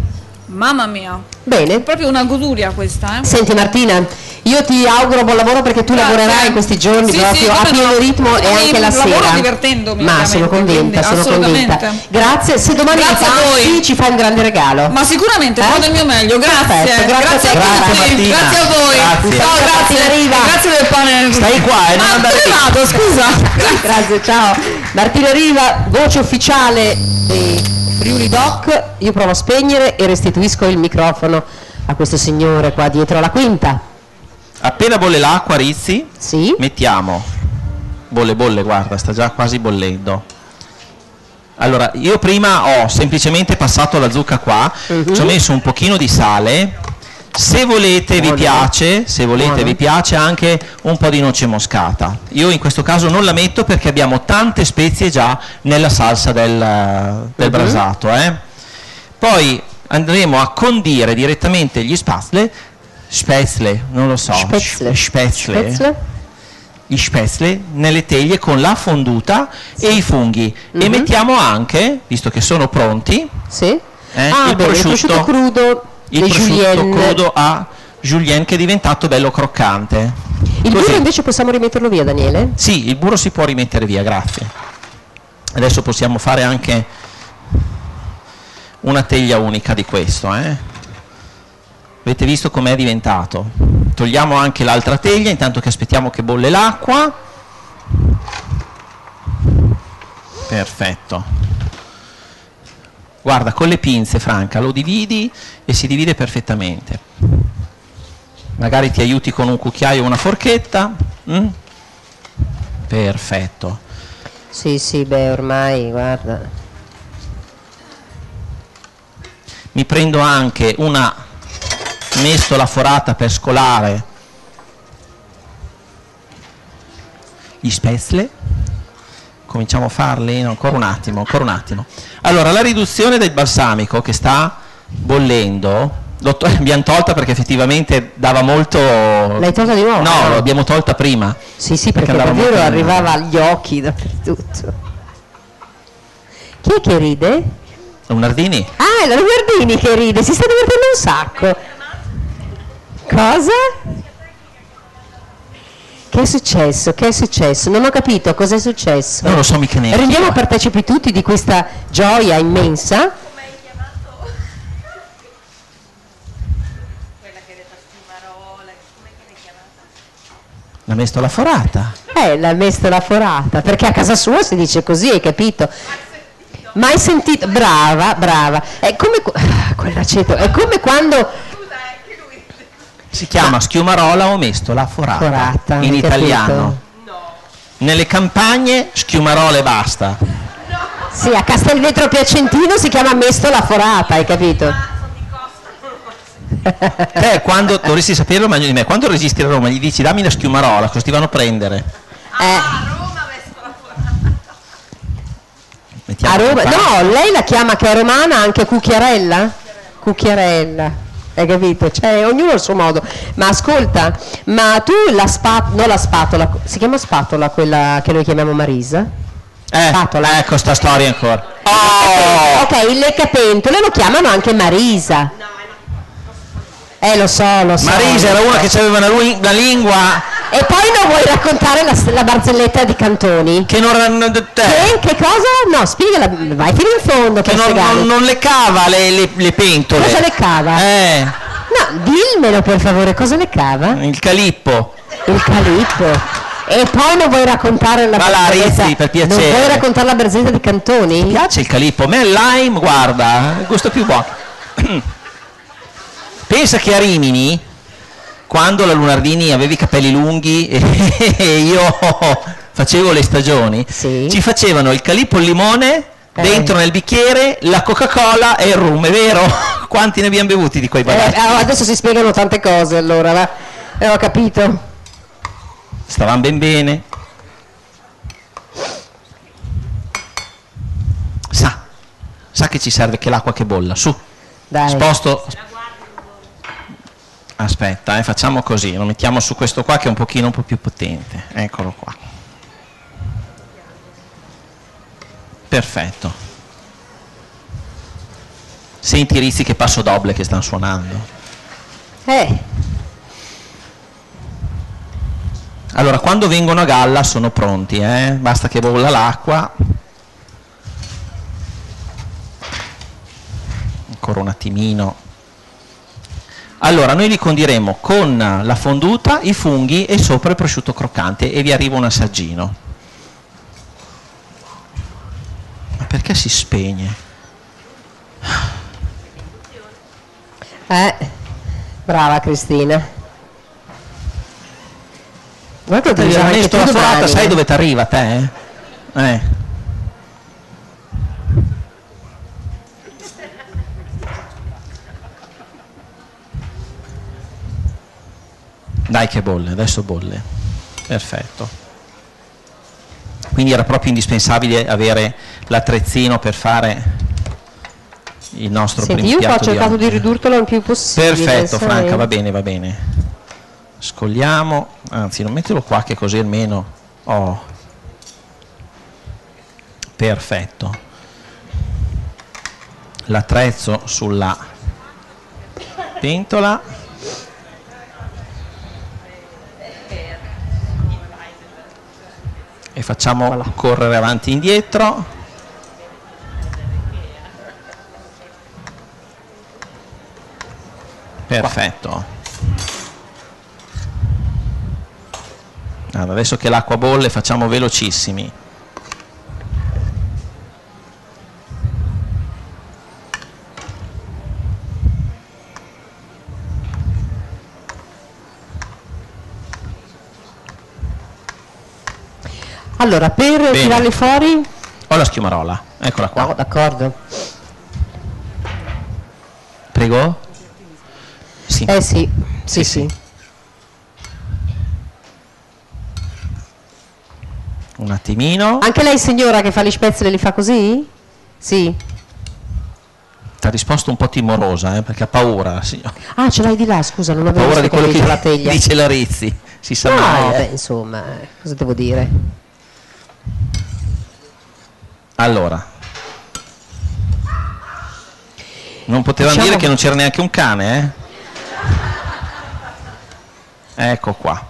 Mamma mia. Bene. Proprio una goduria questa, Senti Martina, io ti auguro buon lavoro perché tu Grazie. lavorerai in questi giorni Sì, proprio sì, a come pieno no. ritmo e Io anche la lavoro sera. divertendomi, Ma sono ovviamente, convinta, quindi sono convinta. assolutamente. Grazie, se domani Grazie a ripassi voi. ci fai un grande regalo. Ma sicuramente farò del mio meglio, grazie. Perfetto, grazie a te. a tutti, Martina. grazie a voi. Grazie. Ciao, grazie. Martina Riva. Grazie del pane. Stai qua, non Ma andare dove via. vado, scusa. Grazie, ciao. Martina Riva, voce ufficiale dei Friuli Doc. Io provo a spegnere e restituisco il microfono a questo signore qua dietro la quinta. Appena bolle l'acqua, Rizzi, Sì. mettiamo bolle, guarda, sta già quasi bollendo. Allora, io prima ho semplicemente passato la zucca qua, ci ho messo un pochino di sale. Se volete vi piace, vi piace anche un po' di noce moscata. Io in questo caso non la metto perché abbiamo tante spezie già nella salsa del brasato, Poi andremo a condire direttamente gli spätzle, non lo so, Spätzle. gli spätzle nelle teglie con la fonduta e i funghi e mettiamo anche, visto che sono pronti, Sì. il prosciutto crudo. il dei prosciutto julienne. crudo a julienne che è diventato bello croccante. Il Così. burro invece possiamo rimetterlo via, Daniele? Sì, il burro si può rimettere via, grazie. Adesso possiamo fare anche una teglia unica di questo, Avete visto com'è diventato? Togliamo anche l'altra teglia intanto che aspettiamo che bolle l'acqua. Perfetto. Guarda, con le pinze, Franca, lo dividi e si divide perfettamente. Magari ti aiuti con un cucchiaio o una forchetta. Perfetto. Sì, beh, ormai, guarda. Mi prendo anche una mestola forata per scolare gli spätzle. Cominciamo a farli? No, ancora un attimo. Allora, la riduzione del balsamico che sta bollendo, l'abbiamo tolta perché effettivamente dava molto... L'hai tolta di nuovo? No, l'abbiamo tolta prima. Sì, perché andava davvero molto arrivava agli occhi dappertutto. Chi è che ride? Nardini? Ah, è la Guardini che ride, si sta divertendo un sacco. Cosa? Che è successo? Che è successo? Non ho capito cosa è successo. Non lo so mica neanche. Rendiamo partecipi tutti di questa gioia immensa. Come hai chiamato quella che era Schiumarola, come l'hai chiamata? La mestola forata. L'ha mestola forata, perché a casa sua si dice così, hai capito? Mai sentito? Brava, brava. È come quell'aceto, è come quando Si chiama schiumarola o mestola forata, Forata, in hai italiano. Nelle campagne schiumarola e basta. sì, a Castelvetro Piacentino si chiama mestola forata, hai capito? Te quando dovresti saperlo meglio di me, quando resisti a Roma gli dici dammi la schiumarola, cosa ti vanno a prendere? Roma Mestola Forata. Mettiamo A Roma, in no, lei la chiama che è romana anche Cucchiarella? Cucchiarella. Hai capito? Cioè, ognuno ha il suo modo. Ma ascolta, ma tu non la spatola, si chiama spatola quella che noi chiamiamo Marisa? Spatola. Ecco sta storia ancora. Ok, il leccapentole lo chiamano anche Marisa. Lo so. Marisa era una che aveva una lingua E poi non vuoi raccontare la barzelletta di Cantoni? che non Che cosa? No, spiegala, vai fino in fondo che per spiegarmi. non leccava le pentole. Cosa leccava? No, dimmelo per favore, cosa leccava? Il calippo. Il calippo. E poi non vuoi raccontare la Va là, barzelletta? Rizzi, per piacere. Non vuoi raccontare la barzelletta di Cantoni? Mi piace il calippo, a me il lime, guarda, il gusto più buono. Pensa che a Rimini, quando la Lunardini aveva i capelli lunghi e io facevo le stagioni, Sì. ci facevano il calippo al limone, dentro nel bicchiere, la Coca-Cola e il rum, è vero? Quanti ne abbiamo bevuti di quei bagagli? Adesso si spiegano tante cose allora, va? Ho capito. Stavamo ben bene. Sa che ci serve che l'acqua che bolla, su. Dai. Sposto. Aspetta, facciamo così, lo mettiamo su questo qua che è un pochino un po' più potente. Eccolo qua. Perfetto. Senti i Rizzi che passo doble che stanno suonando. Allora, quando vengono a galla sono pronti, basta che bolla l'acqua. Ancora un attimino. Allora, noi li condiremo con la fonduta, i funghi e sopra il prosciutto croccante e vi arriva un assaggino. Ma perché si spegne? Brava Cristina. Guarda che La mestola forata, sai dove ti arriva te? Dai che bolle, adesso bolle. Perfetto. Quindi era proprio indispensabile avere l'attrezzino per fare il nostro Senti, primo io piatto ho cercato di oggi. ridurtelo il più possibile. Perfetto, sai? Franca, va bene, va bene. Scogliamo, anzi non mettilo qua che così almeno perfetto. L'attrezzo sulla pentola. E facciamo correre avanti e indietro. Perfetto. Allora, adesso che l'acqua bolle facciamo velocissimi. Allora, per tirarli fuori? Ho la schiumarola, eccola qua. No, d'accordo. Prego? Sì. Sì. Un attimino. Anche lei signora che fa gli spezzoli li fa così? Sì. Ti ha risposto un po' timorosa, perché ha paura, signora. Ah, ce l'hai di là, scusa, non Ha avevo paura di visto quello che che la teglia. dice la Rizzi. Si sa mai. Beh, insomma, cosa devo dire? Allora. Non potevano Diciamo dire che non c'era neanche un cane, Ecco qua.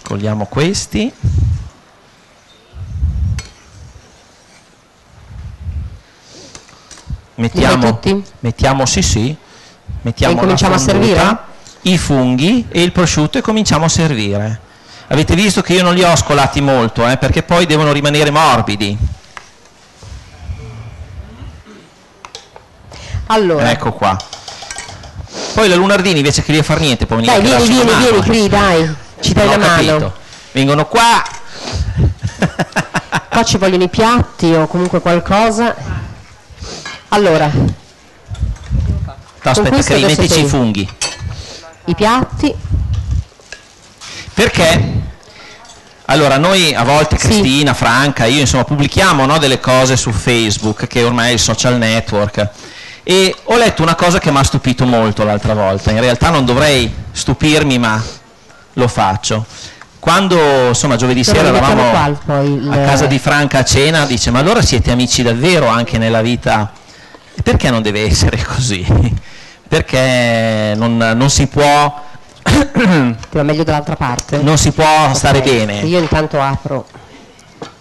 Scogliamo questi. Mettiamo sì. Mettiamo cominciamo a servire? I funghi e il prosciutto e cominciamo a servire. Avete visto che io non li ho scolati molto, perché poi devono rimanere morbidi. Allora. Ecco qua. Poi la Lunardini invece che far niente può venire dai, vieni qui, dai, ci dai la mano. Vengono qua. Qua ci vogliono i piatti o comunque qualcosa. Allora. Aspetta che rimettici i funghi. I piatti. Perché? Allora noi a volte, Cristina, Franca, io insomma pubblichiamo, no, delle cose su Facebook, che ormai è il social network, e ho letto una cosa che mi ha stupito molto l'altra volta. In realtà non dovrei stupirmi, ma lo faccio. Quando insomma giovedì sera eravamo a casa di Franca a cena, dice: ma allora siete amici davvero anche nella vita? E perché non deve essere così? Perché non si può ti va meglio dall'altra parte? Non si può stare bene. Io intanto apro.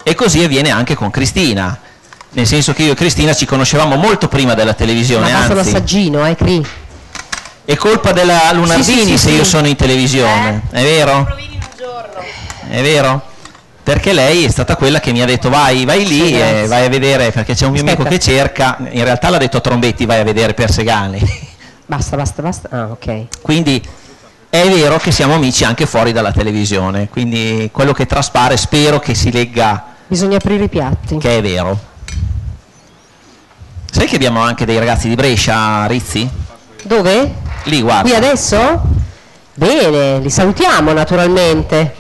E così avviene anche con Cristina, nel senso che io e Cristina ci conoscevamo molto prima della televisione. Ma basta un assaggino, Cri. È colpa della Lunardini se io sono in televisione, è vero? È vero? Perché lei è stata quella che mi ha detto vai lì e vai a vedere, perché c'è un mio amico che cerca, in realtà l'ha detto a Trombetti, vai a vedere Persegani. Basta. Ah, ok. Quindi è vero che siamo amici anche fuori dalla televisione, quindi quello che traspare spero che si legga. Bisogna aprire i piatti. Che è vero. Sai che abbiamo anche dei ragazzi di Brescia, Rizzi? Dove? Lì, guarda. Qui adesso? Bene, li salutiamo naturalmente.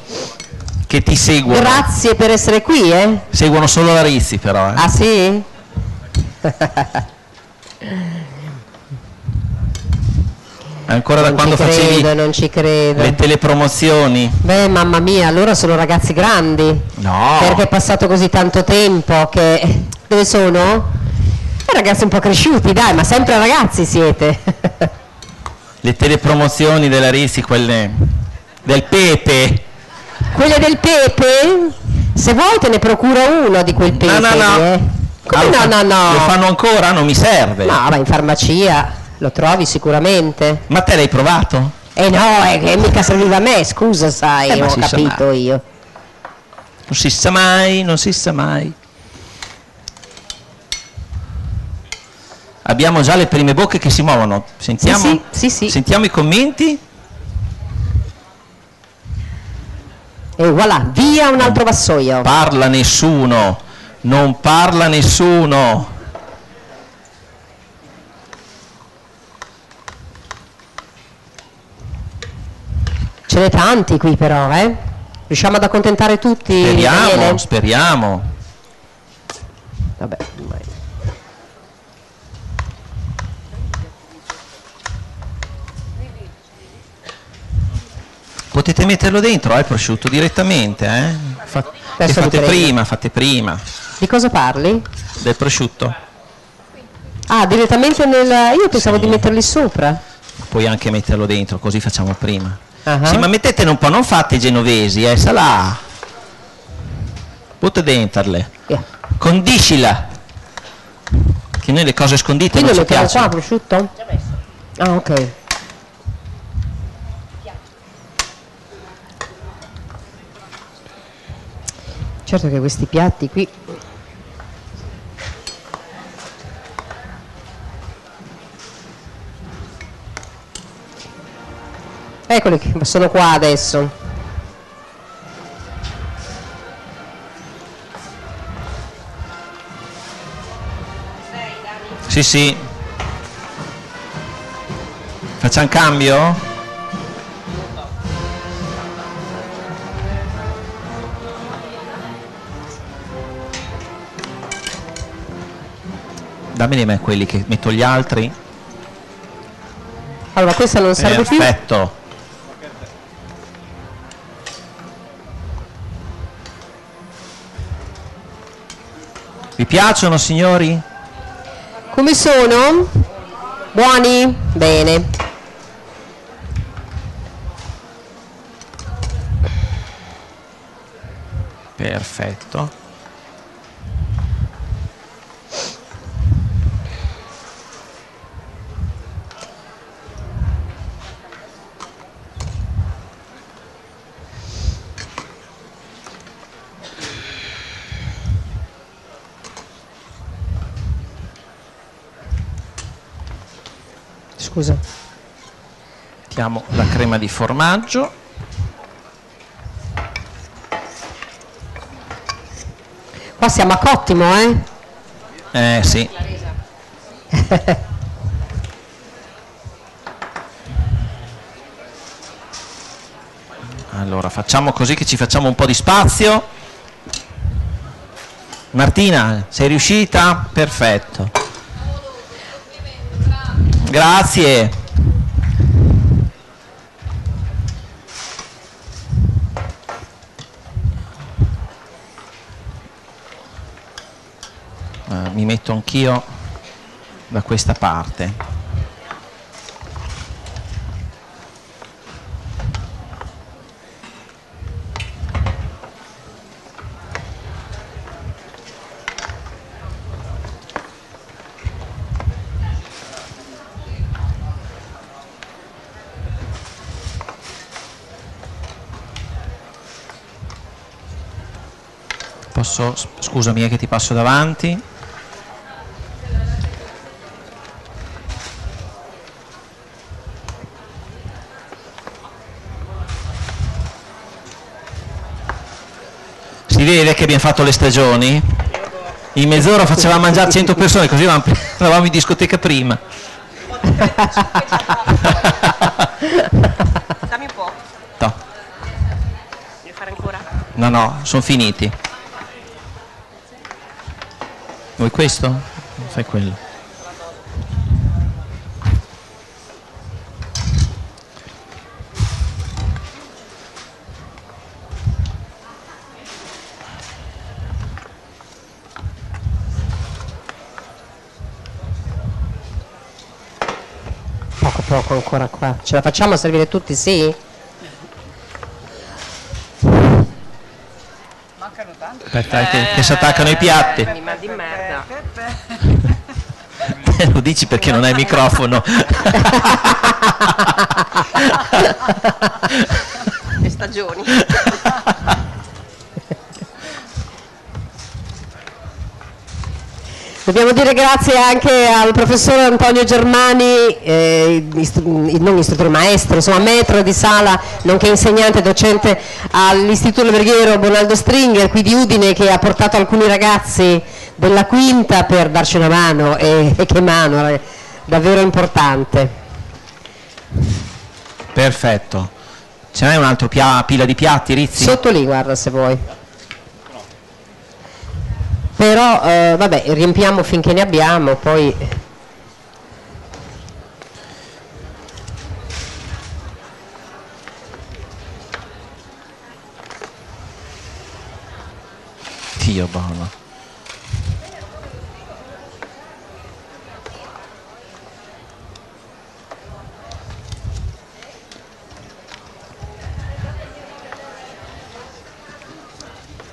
Che ti seguono. Grazie per essere qui, Seguono solo la Rizzi però, Ah sì? Ancora da quando facevi non ci credo. le telepromozioni. Beh, mamma mia, allora sono ragazzi grandi. No. Perché è passato così tanto tempo che... Dove sono? Ragazzi un po' cresciuti, dai, ma sempre ragazzi siete. Le telepromozioni della Rizzi, quelle del Pepe. Quelle del Pepe? Se vuoi te ne procura uno di quel Pepe. No. Come no? Lo fanno ancora? Non mi serve. No, ma in farmacia lo trovi sicuramente. Ma te l'hai provato? No, è che mica serviva a me, scusa, sai, ho capito io. Non si sa mai. Abbiamo già le prime bocche che si muovono. Sentiamo? Sì. Sentiamo i commenti. E voilà, via un altro vassoio. Non parla nessuno. Ce n'è tanti qui però, Riusciamo ad accontentare tutti? Speriamo. Vabbè, ormai. Potete metterlo dentro, il prosciutto direttamente, Fate prima. Di cosa parli? Del prosciutto. Ah, direttamente io pensavo di metterli sopra. Puoi anche metterlo dentro, così facciamo prima. Uh-huh. Sì, ma mettete un po', non fate i genovesi, salà. Butta dentarle. Yeah. Condiscila. Che noi le cose scondite quindi non ci piacciono. Qua prosciutto? Ah, ok. Certo che questi piatti qui... Eccoli che sono qua adesso. Sì. Facciamo cambio? Dammi di me quelli che metto gli altri. Allora questa non serve più. Perfetto. Vi piacciono, signori? Come sono? Buoni? Bene. Perfetto. Scusa. Mettiamo la crema di formaggio. Qua siamo a Cottimo, Sì. Allora, facciamo così che ci facciamo un po' di spazio. Martina, sei riuscita? Perfetto. Grazie. Mi metto anch'io da questa parte. Scusami che ti passo davanti. Si vede che abbiamo fatto le stagioni? In mezz'ora facevamo mangiare 100 persone, così eravamo in discoteca prima. Dammi un po'. No. Devi fare ancora? No, sono finiti. Vuoi questo? Fai quello. Poco ancora qua. Ce la facciamo a servire tutti, sì? Aspetta, che si attaccano i piatti. Mi mandi in merda. Lo dici perché non hai microfono. Le stagioni. Dobbiamo dire grazie anche al professor Antonio Germani, non istruttore, maestro, insomma metro di sala, nonché insegnante docente all'Istituto Alberghiero Bonaldo Stringer qui di Udine, che ha portato alcuni ragazzi della quinta per darci una mano, e che mano, davvero importante. Perfetto. Ce n'hai un altro pila di piatti, Rizzi? Sotto lì, guarda, se vuoi. Però vabbè, riempiamo finché ne abbiamo, poi Dio buono.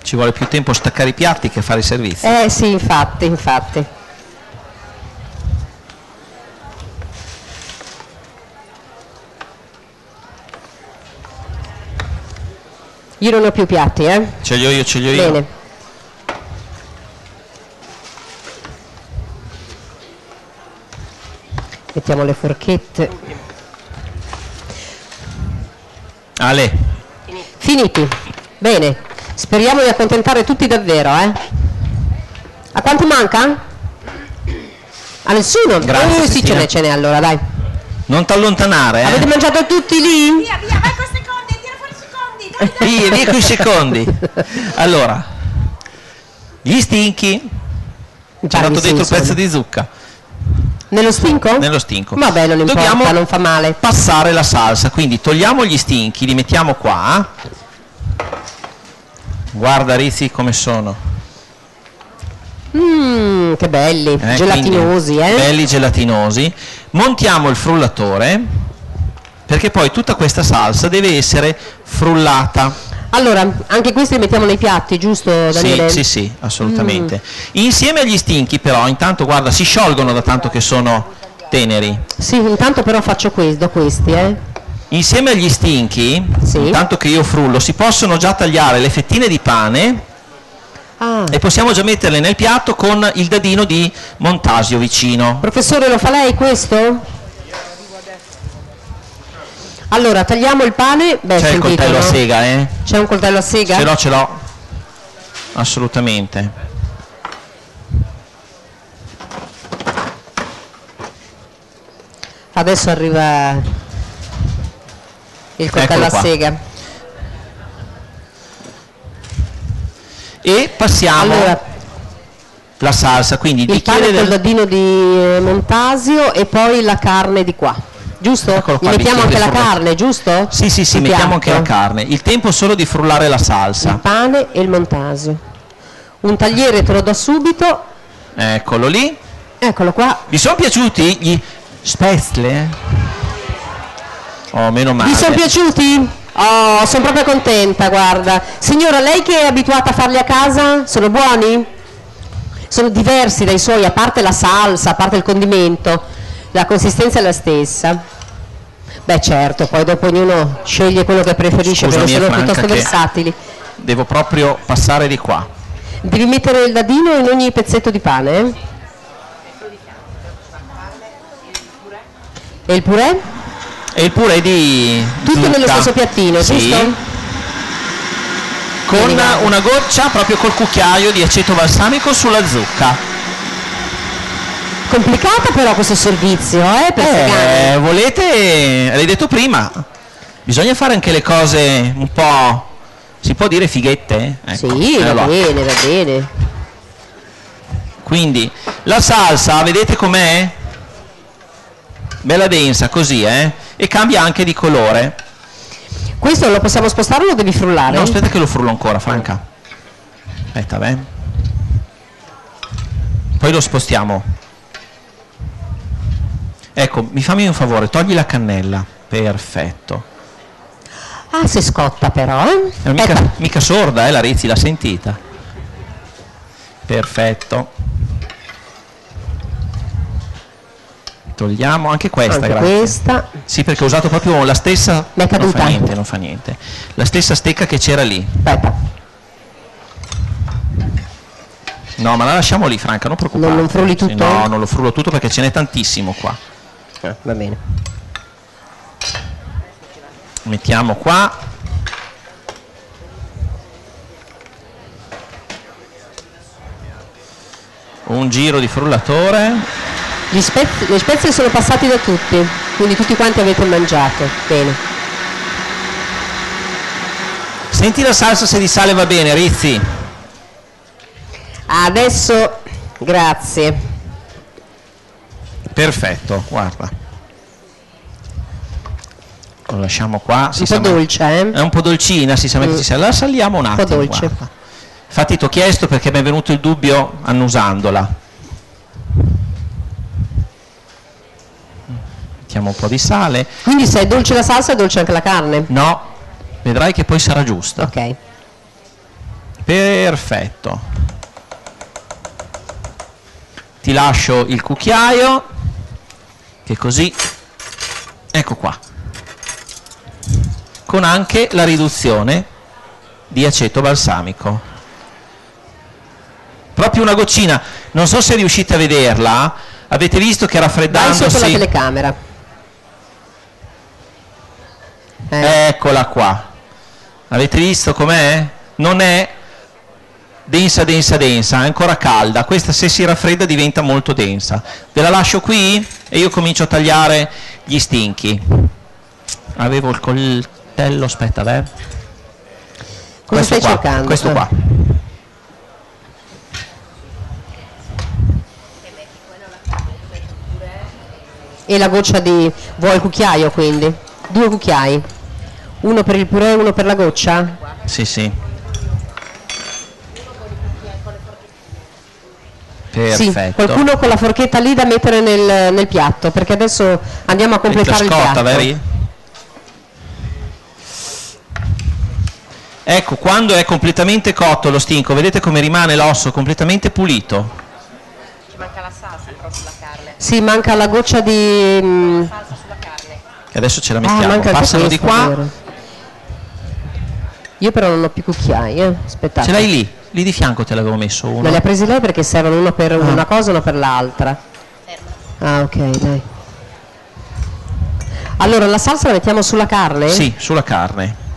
Ci vuole più tempo a staccare i piatti che a fare i servizi. sì, infatti. Io non ho più piatti, Ce li ho io. Bene. Mettiamo le forchette. Ale. Finiti. Bene. Speriamo di accontentare tutti davvero, A quanti manca? A nessuno? Grazie, sì, ce n'è allora, dai. Non t'allontanare, Avete mangiato tutti lì? Via, vai con i secondi, tira fuori i secondi. Dai. Via con i secondi. Allora, gli stinchi. Ci ha dato dentro un pezzo di zucca. Nello stinco? Nello stinco. Vabbè, non importa, Dobbiamo non fa male. passare la salsa, quindi togliamo gli stinchi, li mettiamo qua. Guarda Rizzi come sono. Che belli, gelatinosi, Belli gelatinosi. Montiamo il frullatore, perché poi tutta questa salsa deve essere frullata. Allora, anche questi li mettiamo nei piatti, giusto Daniele? Sì, assolutamente. Insieme agli stinchi però, intanto guarda, si sciolgono da tanto che sono teneri. Sì, intanto però faccio questi. Insieme agli stinchi, Sì. intanto che io frullo, si possono già tagliare le fettine di pane e possiamo già metterle nel piatto con il dadino di Montasio vicino. Professore, lo fa lei questo? Allora, tagliamo il pane. Beh, C'è il coltello a sega, eh? C'è un coltello a sega? Ce l'ho. Assolutamente. Adesso arriva il coltello Eccolo a qua. sega. E passiamo la salsa, quindi il Il pane bicchiere col dadino di Montasio e poi la carne di qua. Giusto? Eccolo qua, Gli mettiamo anche bicchiere la di carne, giusto? Sì, Sul mettiamo anche la piatto. carne. Il tempo solo di frullare la salsa. Il pane e il Montasio. Un tagliere te lo do subito. Eccolo lì. Eccolo qua. Vi sono piaciuti gli spätzle? Oh, meno male. Vi sono piaciuti? Oh, sono proprio contenta, guarda. Signora, lei che è abituata a farli a casa, sono buoni? Sono diversi dai suoi, a parte la salsa, a parte il condimento. La consistenza è la stessa. Beh certo, poi dopo ognuno sceglie quello che preferisce, perché Scusami, sono Franca, piuttosto che versatili. Devo proprio passare di qua. Devi mettere il dadino in ogni pezzetto di pane? E il purè? E il purè di Tutto nello zucca. stesso piattino, Sì. giusto? Con una goccia proprio col cucchiaio di aceto balsamico sulla zucca. Complicata però questo servizio, per Sagani. Volete, l'hai detto prima, bisogna fare anche le cose un po', si può dire fighette? Ecco. Sì, va Allora, bene, va bene. quindi la salsa, vedete com'è? Bella densa così, e cambia anche di colore. Questo lo possiamo spostare o lo devi frullare? No, aspetta che lo frullo ancora, Franca. Aspetta, poi lo spostiamo. Ecco, fammi un favore, togli la cannella. Perfetto. Ah, si scotta però, Mica sorda, la Rizzi l'ha sentita. Perfetto. Togliamo anche questa, Anche grazie. questa. Sì, perché ho usato proprio la stessa. Mi è caduta. Non fa niente. La stessa stecca che c'era lì. Aspetta. No, ma la lasciamo lì, Franca, non preoccuparti. Non frulli tutto? No, non lo frullo tutto perché ce n'è tantissimo qua. Va bene. Mettiamo qua. Un giro di frullatore. Le spezie sono passate da tutti, quindi tutti quanti avete mangiato. Bene. Senti la salsa se di sale va bene, Rizzi. Adesso, grazie. Perfetto, guarda. Lo lasciamo qua. Un po' dolce, È un po' dolcina, si sa che ci sia. La saliamo un attimo. Un po' dolce. Guarda. Infatti ti ho chiesto perché mi è venuto il dubbio annusandola. Mettiamo un po' di sale. Quindi se è dolce la salsa è dolce anche la carne? No, vedrai che poi sarà giusta. Ok. Perfetto. Ti lascio il cucchiaio, che così, ecco qua, con anche la riduzione di aceto balsamico. Proprio una goccina, non so se riuscite a vederla, avete visto che Vai raffreddandosi... sotto la telecamera. Eccola qua. Avete visto com'è? Non è densa, è ancora calda. Questa se si raffredda diventa molto densa. Ve la lascio qui e io comincio a tagliare gli stinchi. Avevo il coltello, aspetta, Cosa questo stai qua, cercando? questo qua. E la goccia di... vuoi il cucchiaio quindi? 2 cucchiai. Uno per il purè e uno per la goccia? Sì, sì. Perfetto. Sì, qualcuno con la forchetta lì da mettere nel piatto, perché adesso andiamo a completare il scotta, piatto. veri? Ecco, quando è completamente cotto lo stinco, vedete come rimane l'osso completamente pulito. Ci manca la salsa però sulla carne. Sì, manca la goccia di... Salsa sulla carne. E adesso ce la mettiamo. manca anche Passano di questa, qua. vero. Io però non ho più cucchiai, aspettate. Ce l'hai lì? Lì di fianco te l'avevo messo uno. Me li ha presi lei perché servono uno per una cosa e uno per l'altra. Ah, ok, dai. Allora, la salsa la mettiamo sulla carne? Sì, sulla carne.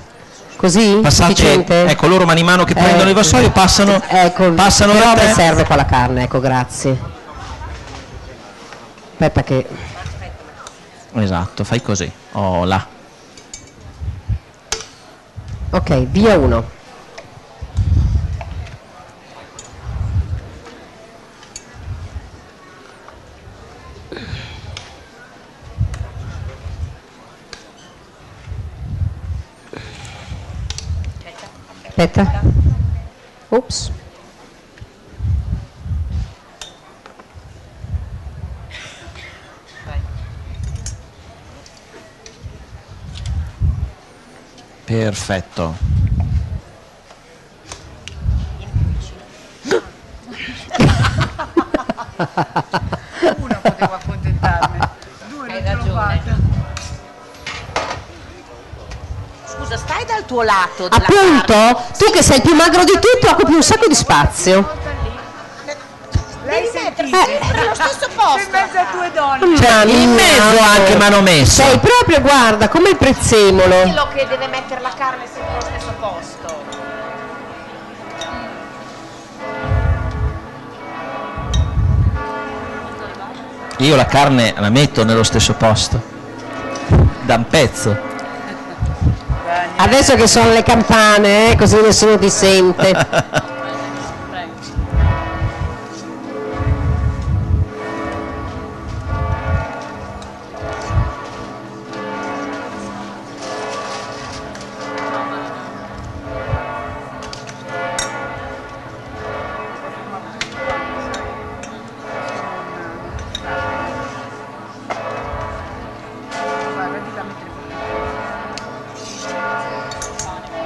Così? Passate, Sufficiente? ecco, loro man mano che prendono il vassoio passano Però da a me te. serve qua la carne, ecco, grazie. Aspetta che... Esatto, fai così. Oh, là. Ok, via uno. Aspetta. Ops. Perfetto. Una potevo accontentarmi, due non ce l'ho fatta. Scusa, stai dal tuo lato della Appunto, carne. tu che sei il più magro di tutti occupi un sacco di spazio. Devi metterti sempre allo stesso posto. In mezzo a due donne. Mamma In mia, mezzo anche mi hanno messo. sei proprio, guarda, come il prezzemolo. Quello che deve mettere la carne sempre allo stesso posto. Io la carne la metto nello stesso posto. Da un pezzo. Adesso che sono le campane, così nessuno ti sente.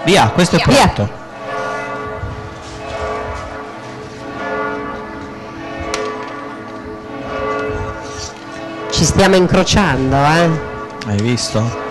Via, questo è Via. pronto. Ci stiamo incrociando, eh? Hai visto?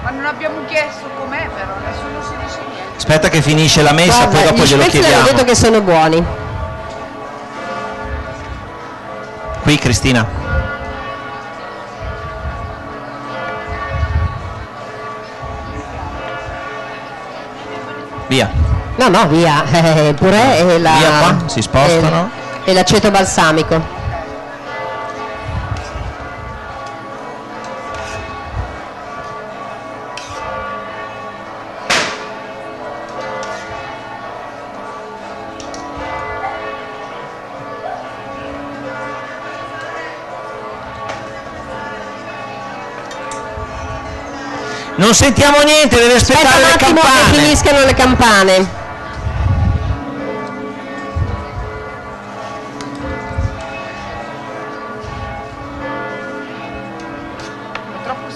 Ma non abbiamo chiesto com'è però, nessuno si dice niente. Aspetta che finisce la messa, Guarda, poi dopo gli glielo spezzi chiediamo. hanno detto che sono buoni. Qui Cristina. Via. No, no, via. Pure e la... Via qua, si spostano. E l'aceto balsamico. Non sentiamo niente, deve Aspetta aspettare un le attimo che campane. finiscano le campane.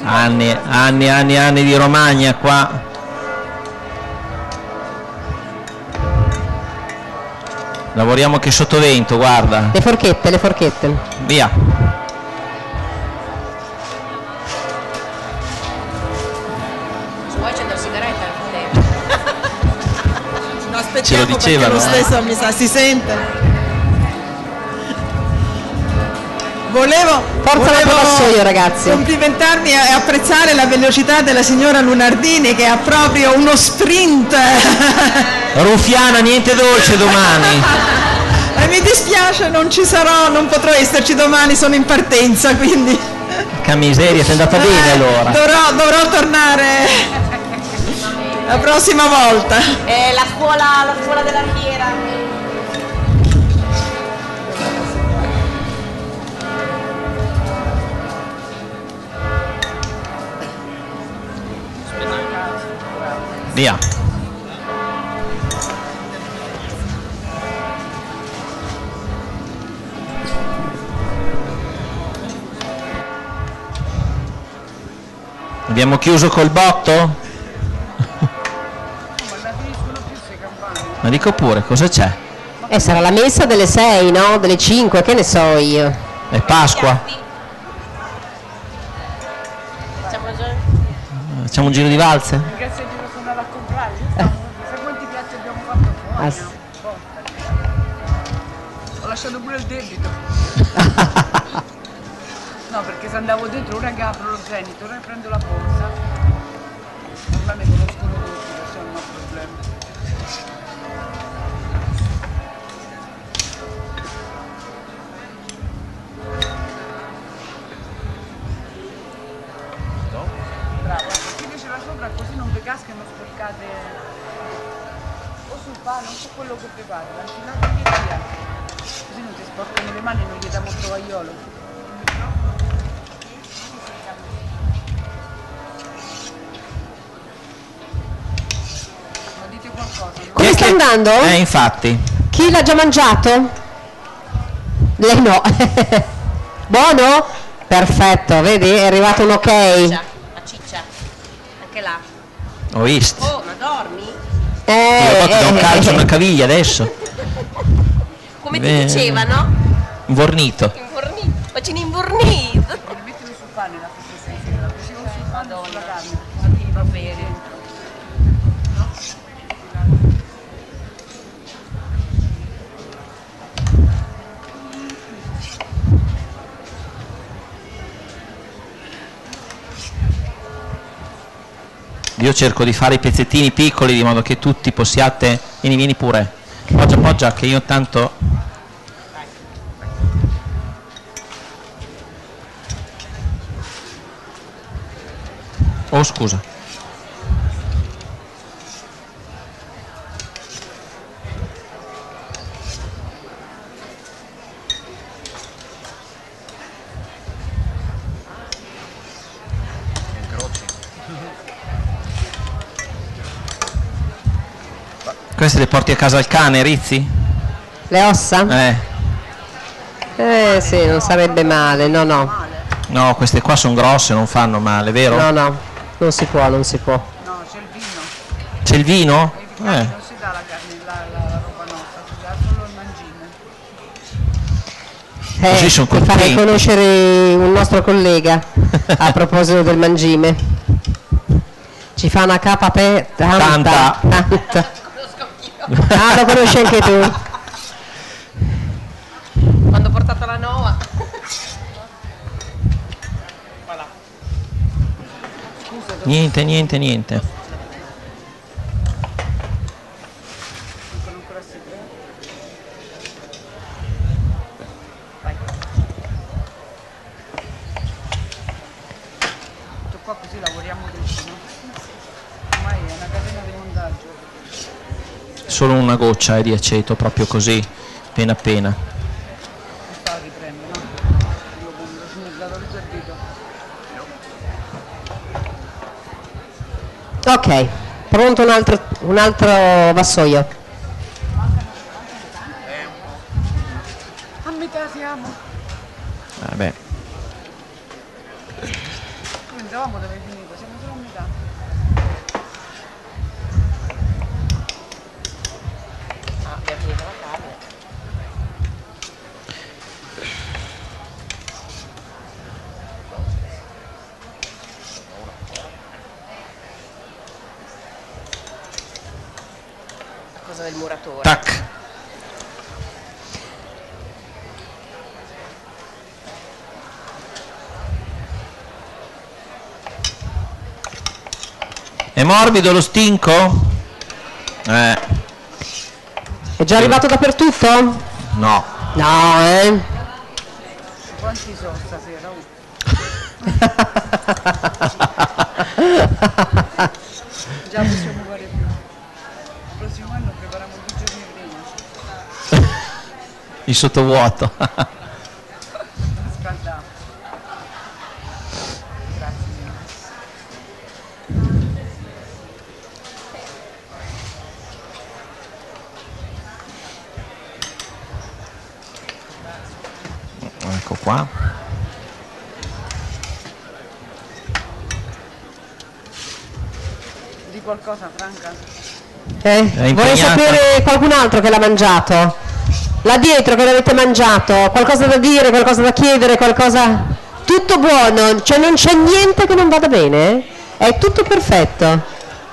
Anni di Romagna qua. Lavoriamo che sotto vento, guarda. Le forchette. Via. Se vuoi accendere sigaretta nel frattempo. No, Ce lo aspettiamo dicevano, perché lo stesso mi sa, si sente. Volevo vassoio, ragazzi. complimentarmi e apprezzare la velocità della signora Lunardini che ha proprio uno sprint. Rufiana, niente dolce domani. E mi dispiace, non ci sarò, non potrò esserci domani, sono in partenza, quindi Che miseria, sei andata bene allora. dovrò tornare la prossima volta. La scuola dell'archiera. Via. Abbiamo chiuso col botto? Ma dico pure, cosa c'è? Sarà la messa delle 6, no? Delle 5, che ne so io. È Pasqua. Facciamo un giro di valze? Perché se devo andare a comprare, sai quanti piatti abbiamo fatto fuori? Ho lasciato pure il debito. No, perché se andavo dentro ora che apro lo genito, ora prendo la borsa. Ormai mi conoscono tutti, questo non è un problema. Bravo, chiudicela sopra così non vi casca e non sporcate o sul pane o su quello che prepari, l'antinata via via, così non ti sporcano le mani e non gli diamo il tovagliolo. Ma dite qualcosa, no? Come sta andando? Infatti. Chi l'ha già mangiato? Lei no. Buono? Perfetto, vedi, è arrivato un ok. La ciccia, anche là. Ho visto. Oh, ma dormi? Io ti do un calcio una caviglia adesso. Come ti dicevano? Invornito. Invornito, facciamo invornito. Mettilo sul pane la stessa sera, così o sul pane o sulla carne. Sì, va bene. Io cerco di fare i pezzettini piccoli di modo che tutti possiate. Vieni pure. Poggia che io tanto. Oh, scusa. Queste le porti a casa al cane, Rizzi? Le ossa? Sì, non sarebbe male, no. No, queste qua sono grosse, non fanno male, vero? No, non si può. No, c'è il vino. C'è il vino? Non si dà la carne, la roba nostra, si dà solo il mangime. Così sono mi farei contento. conoscere un nostro collega a proposito del mangime. Ci fa una capa tanta. Ah, lo conosci anche tu. Quando ho portato la Noa. Niente. Tutto qua così lavoriamo tutti, no? Ormai è una catena di montaggio. Solo una goccia di aceto, proprio così, appena. Sta riprende, no? Io con lo smislatore servito. Ok, pronto un altro vassoio. A metà siamo. Vabbè. Pensavamo dove è finito, siamo solo a metà. Abbiamo finito la carne. La cosa del muratore. Tac. È morbido lo stinco? È già arrivato dappertutto? No. No, Quanti sono stasera? Già possiamo fare più. Il prossimo anno prepariamo 2 giorni prima. Il sottovuoto. Scaldato. Grazie. qua. Di qualcosa, Franca? Vorrei sapere qualcun altro che l'ha mangiato. Là dietro che l'avete mangiato, qualcosa da dire, qualcosa da chiedere, qualcosa... Tutto buono, cioè non c'è niente che non vada bene? È tutto perfetto.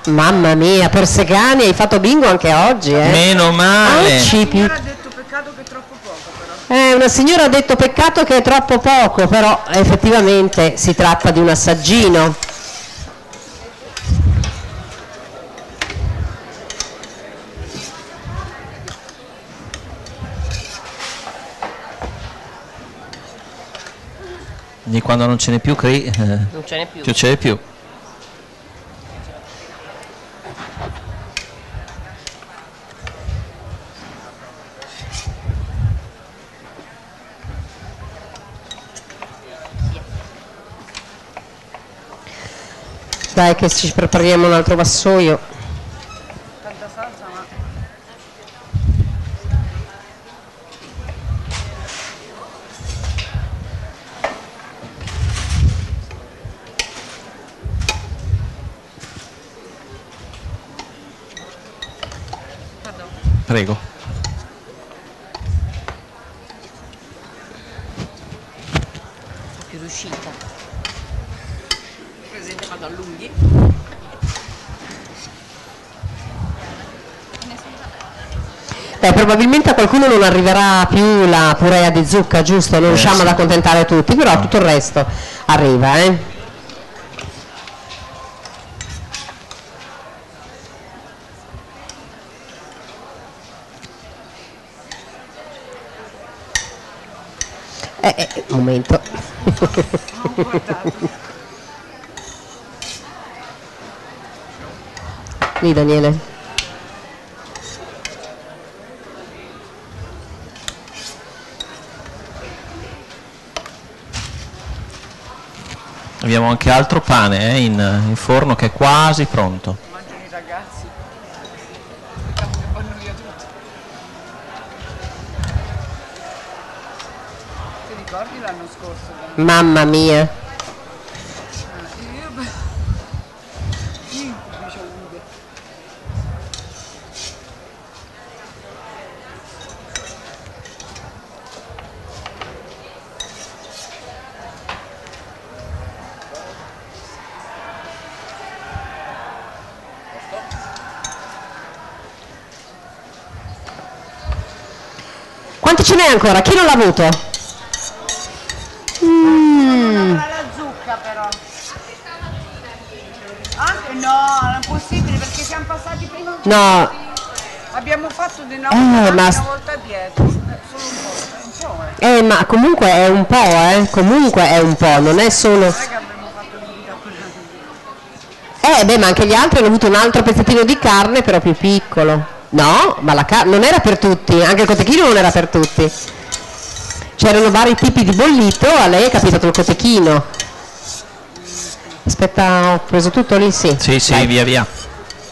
Mamma mia, per Segani hai fatto bingo anche oggi, Meno male. Una signora ha detto peccato che è troppo poco, però. Una signora ha detto peccato che è troppo poco, però effettivamente si tratta di un assaggino. Di quando non ce n'è più Non ce n'è più. più ce n'è più. Dai che ci prepariamo un altro vassoio. Tanta salsa, ma... Prego. Più riuscita. Presente quando allunghi. Probabilmente a qualcuno non arriverà più la purea di zucca, giusto? Non riusciamo ad accontentare tutti, però tutto il resto arriva, Un momento. Lì Daniele. Abbiamo anche altro pane in forno che è quasi pronto. Mangiano i ragazzi. Peccato che vanno via tutti. Ti ricordi l'anno scorso? Mamma mia. Io dice Ude. Quanti ce n'è ancora? Chi non l'ha avuto? La zucca però. Anche no, non è possibile perché siamo passati prima. No. Abbiamo fatto di nuovo una ma- volta dietro. Solo un po', ma comunque è un po', comunque è un po', non è solo... Non è che abbiamo fatto l'invito a quella. Ma anche gli altri hanno avuto un altro pezzettino di carne, però più piccolo. No, ma la carne non era per tutti, anche il cotechino non era per tutti. C'erano vari tipi di bollito, a lei è capitato il cotechino. Aspetta, ho preso tutto lì, sì. Sì, sì, Dai. via via.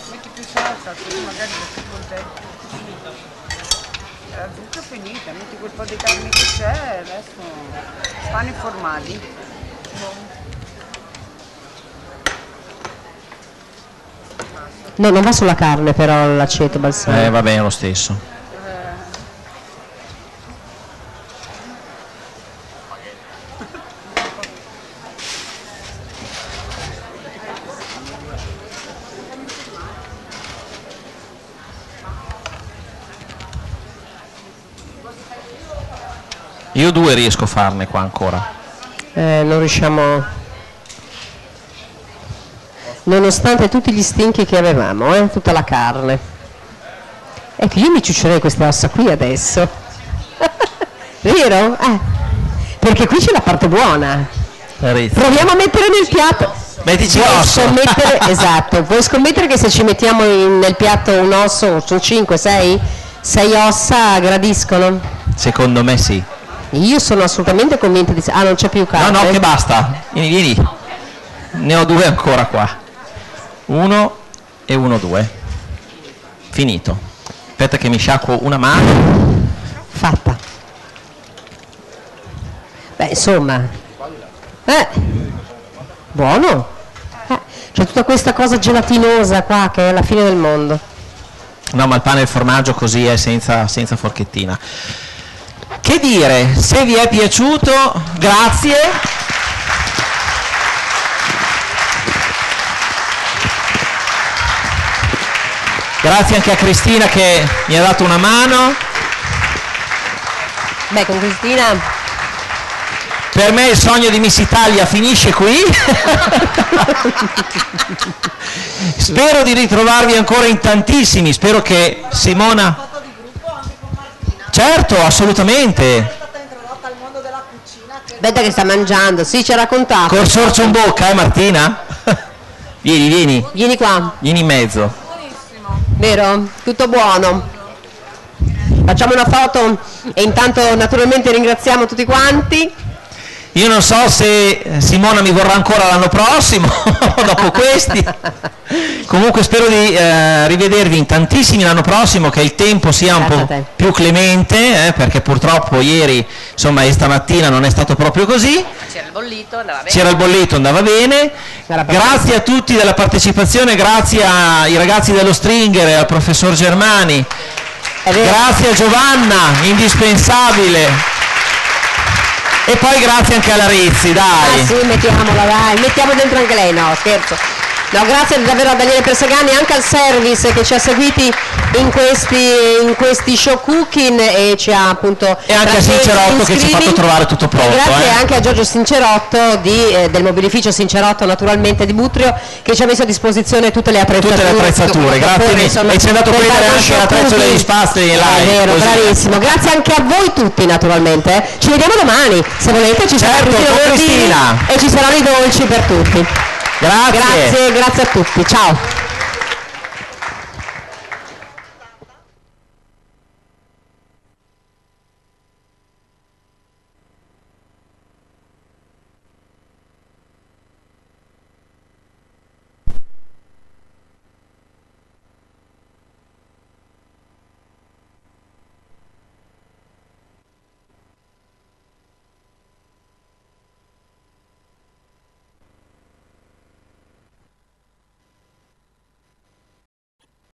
Metti più salsa, così magari sei più contento. La zucca è finita, metti quel po' di carne che c'è, adesso stanno informati. No, non va sulla carne però l'aceto balsamico. Va bene lo stesso. Io 2 riesco a farne qua ancora. Non riusciamo... Nonostante tutti gli stinchi che avevamo, tutta la carne. Ecco, io mi ciuccerei queste ossa qui adesso. Vero? Perché qui c'è la parte buona. Proviamo a mettere nel piatto. Mettici Puoi l'osso. scommettere, esatto, puoi scommettere che se ci mettiamo nel piatto un osso, sono 5, 6? 6 ossa gradiscono? Secondo me sì. Io sono assolutamente convinta di... Ah, non c'è più carne? No, no, che basta. Vieni. Ne ho 2 ancora qua. 1 e 1, 2. Finito. Aspetta che mi sciacquo una mano. Fatta. Beh, insomma. Buono. C'è tutta questa cosa gelatinosa qua che è la fine del mondo. No, ma il pane e il formaggio così è senza forchettina. Che dire, se vi è piaciuto, grazie. Grazie anche a Cristina che mi ha dato una mano. Beh, con Cristina... Per me il sogno di Miss Italia finisce qui. Spero di ritrovarvi ancora in tantissimi. Spero che Simona... Certo, assolutamente. Aspetta che sta mangiando, sì, ci ha raccontato. Col sorcio in bocca, Martina? Vieni. Vieni qua. Vieni in mezzo. Vero? Tutto buono. Facciamo una foto e intanto naturalmente ringraziamo tutti quanti. Io non so se Simona mi vorrà ancora l'anno prossimo, dopo questi. Comunque spero di rivedervi in tantissimi l'anno prossimo, che il tempo sia un po' più clemente, perché purtroppo ieri, insomma, e stamattina non è stato proprio così. C'era il bollito, andava bene. Grazie a tutti della partecipazione, grazie ai ragazzi dello Stringer e al professor Germani. Grazie a Giovanna, indispensabile. E poi grazie anche alla Rizzi, dai. Ah sì, mettiamola, dai, mettiamo dentro anche lei, no, scherzo. No, grazie davvero a Daniele Persegani e anche al service che ci ha seguiti in questi show cooking e ci ha appunto... E anche a Sincerotto che ci ha fatto trovare tutto pronto. Grazie anche a Giorgio Sincerotto del mobilificio Sincerotto naturalmente di Butrio, che ci ha messo a disposizione tutte le attrezzature. Grazie, e ci è andato a prendere anche l'attrezzo degli spazi in live. È vero, bravissimo. Grazie anche a voi tutti naturalmente. Ci vediamo domani, se volete ci sarà Cristina e ci saranno i dolci per tutti. Grazie a tutti, ciao.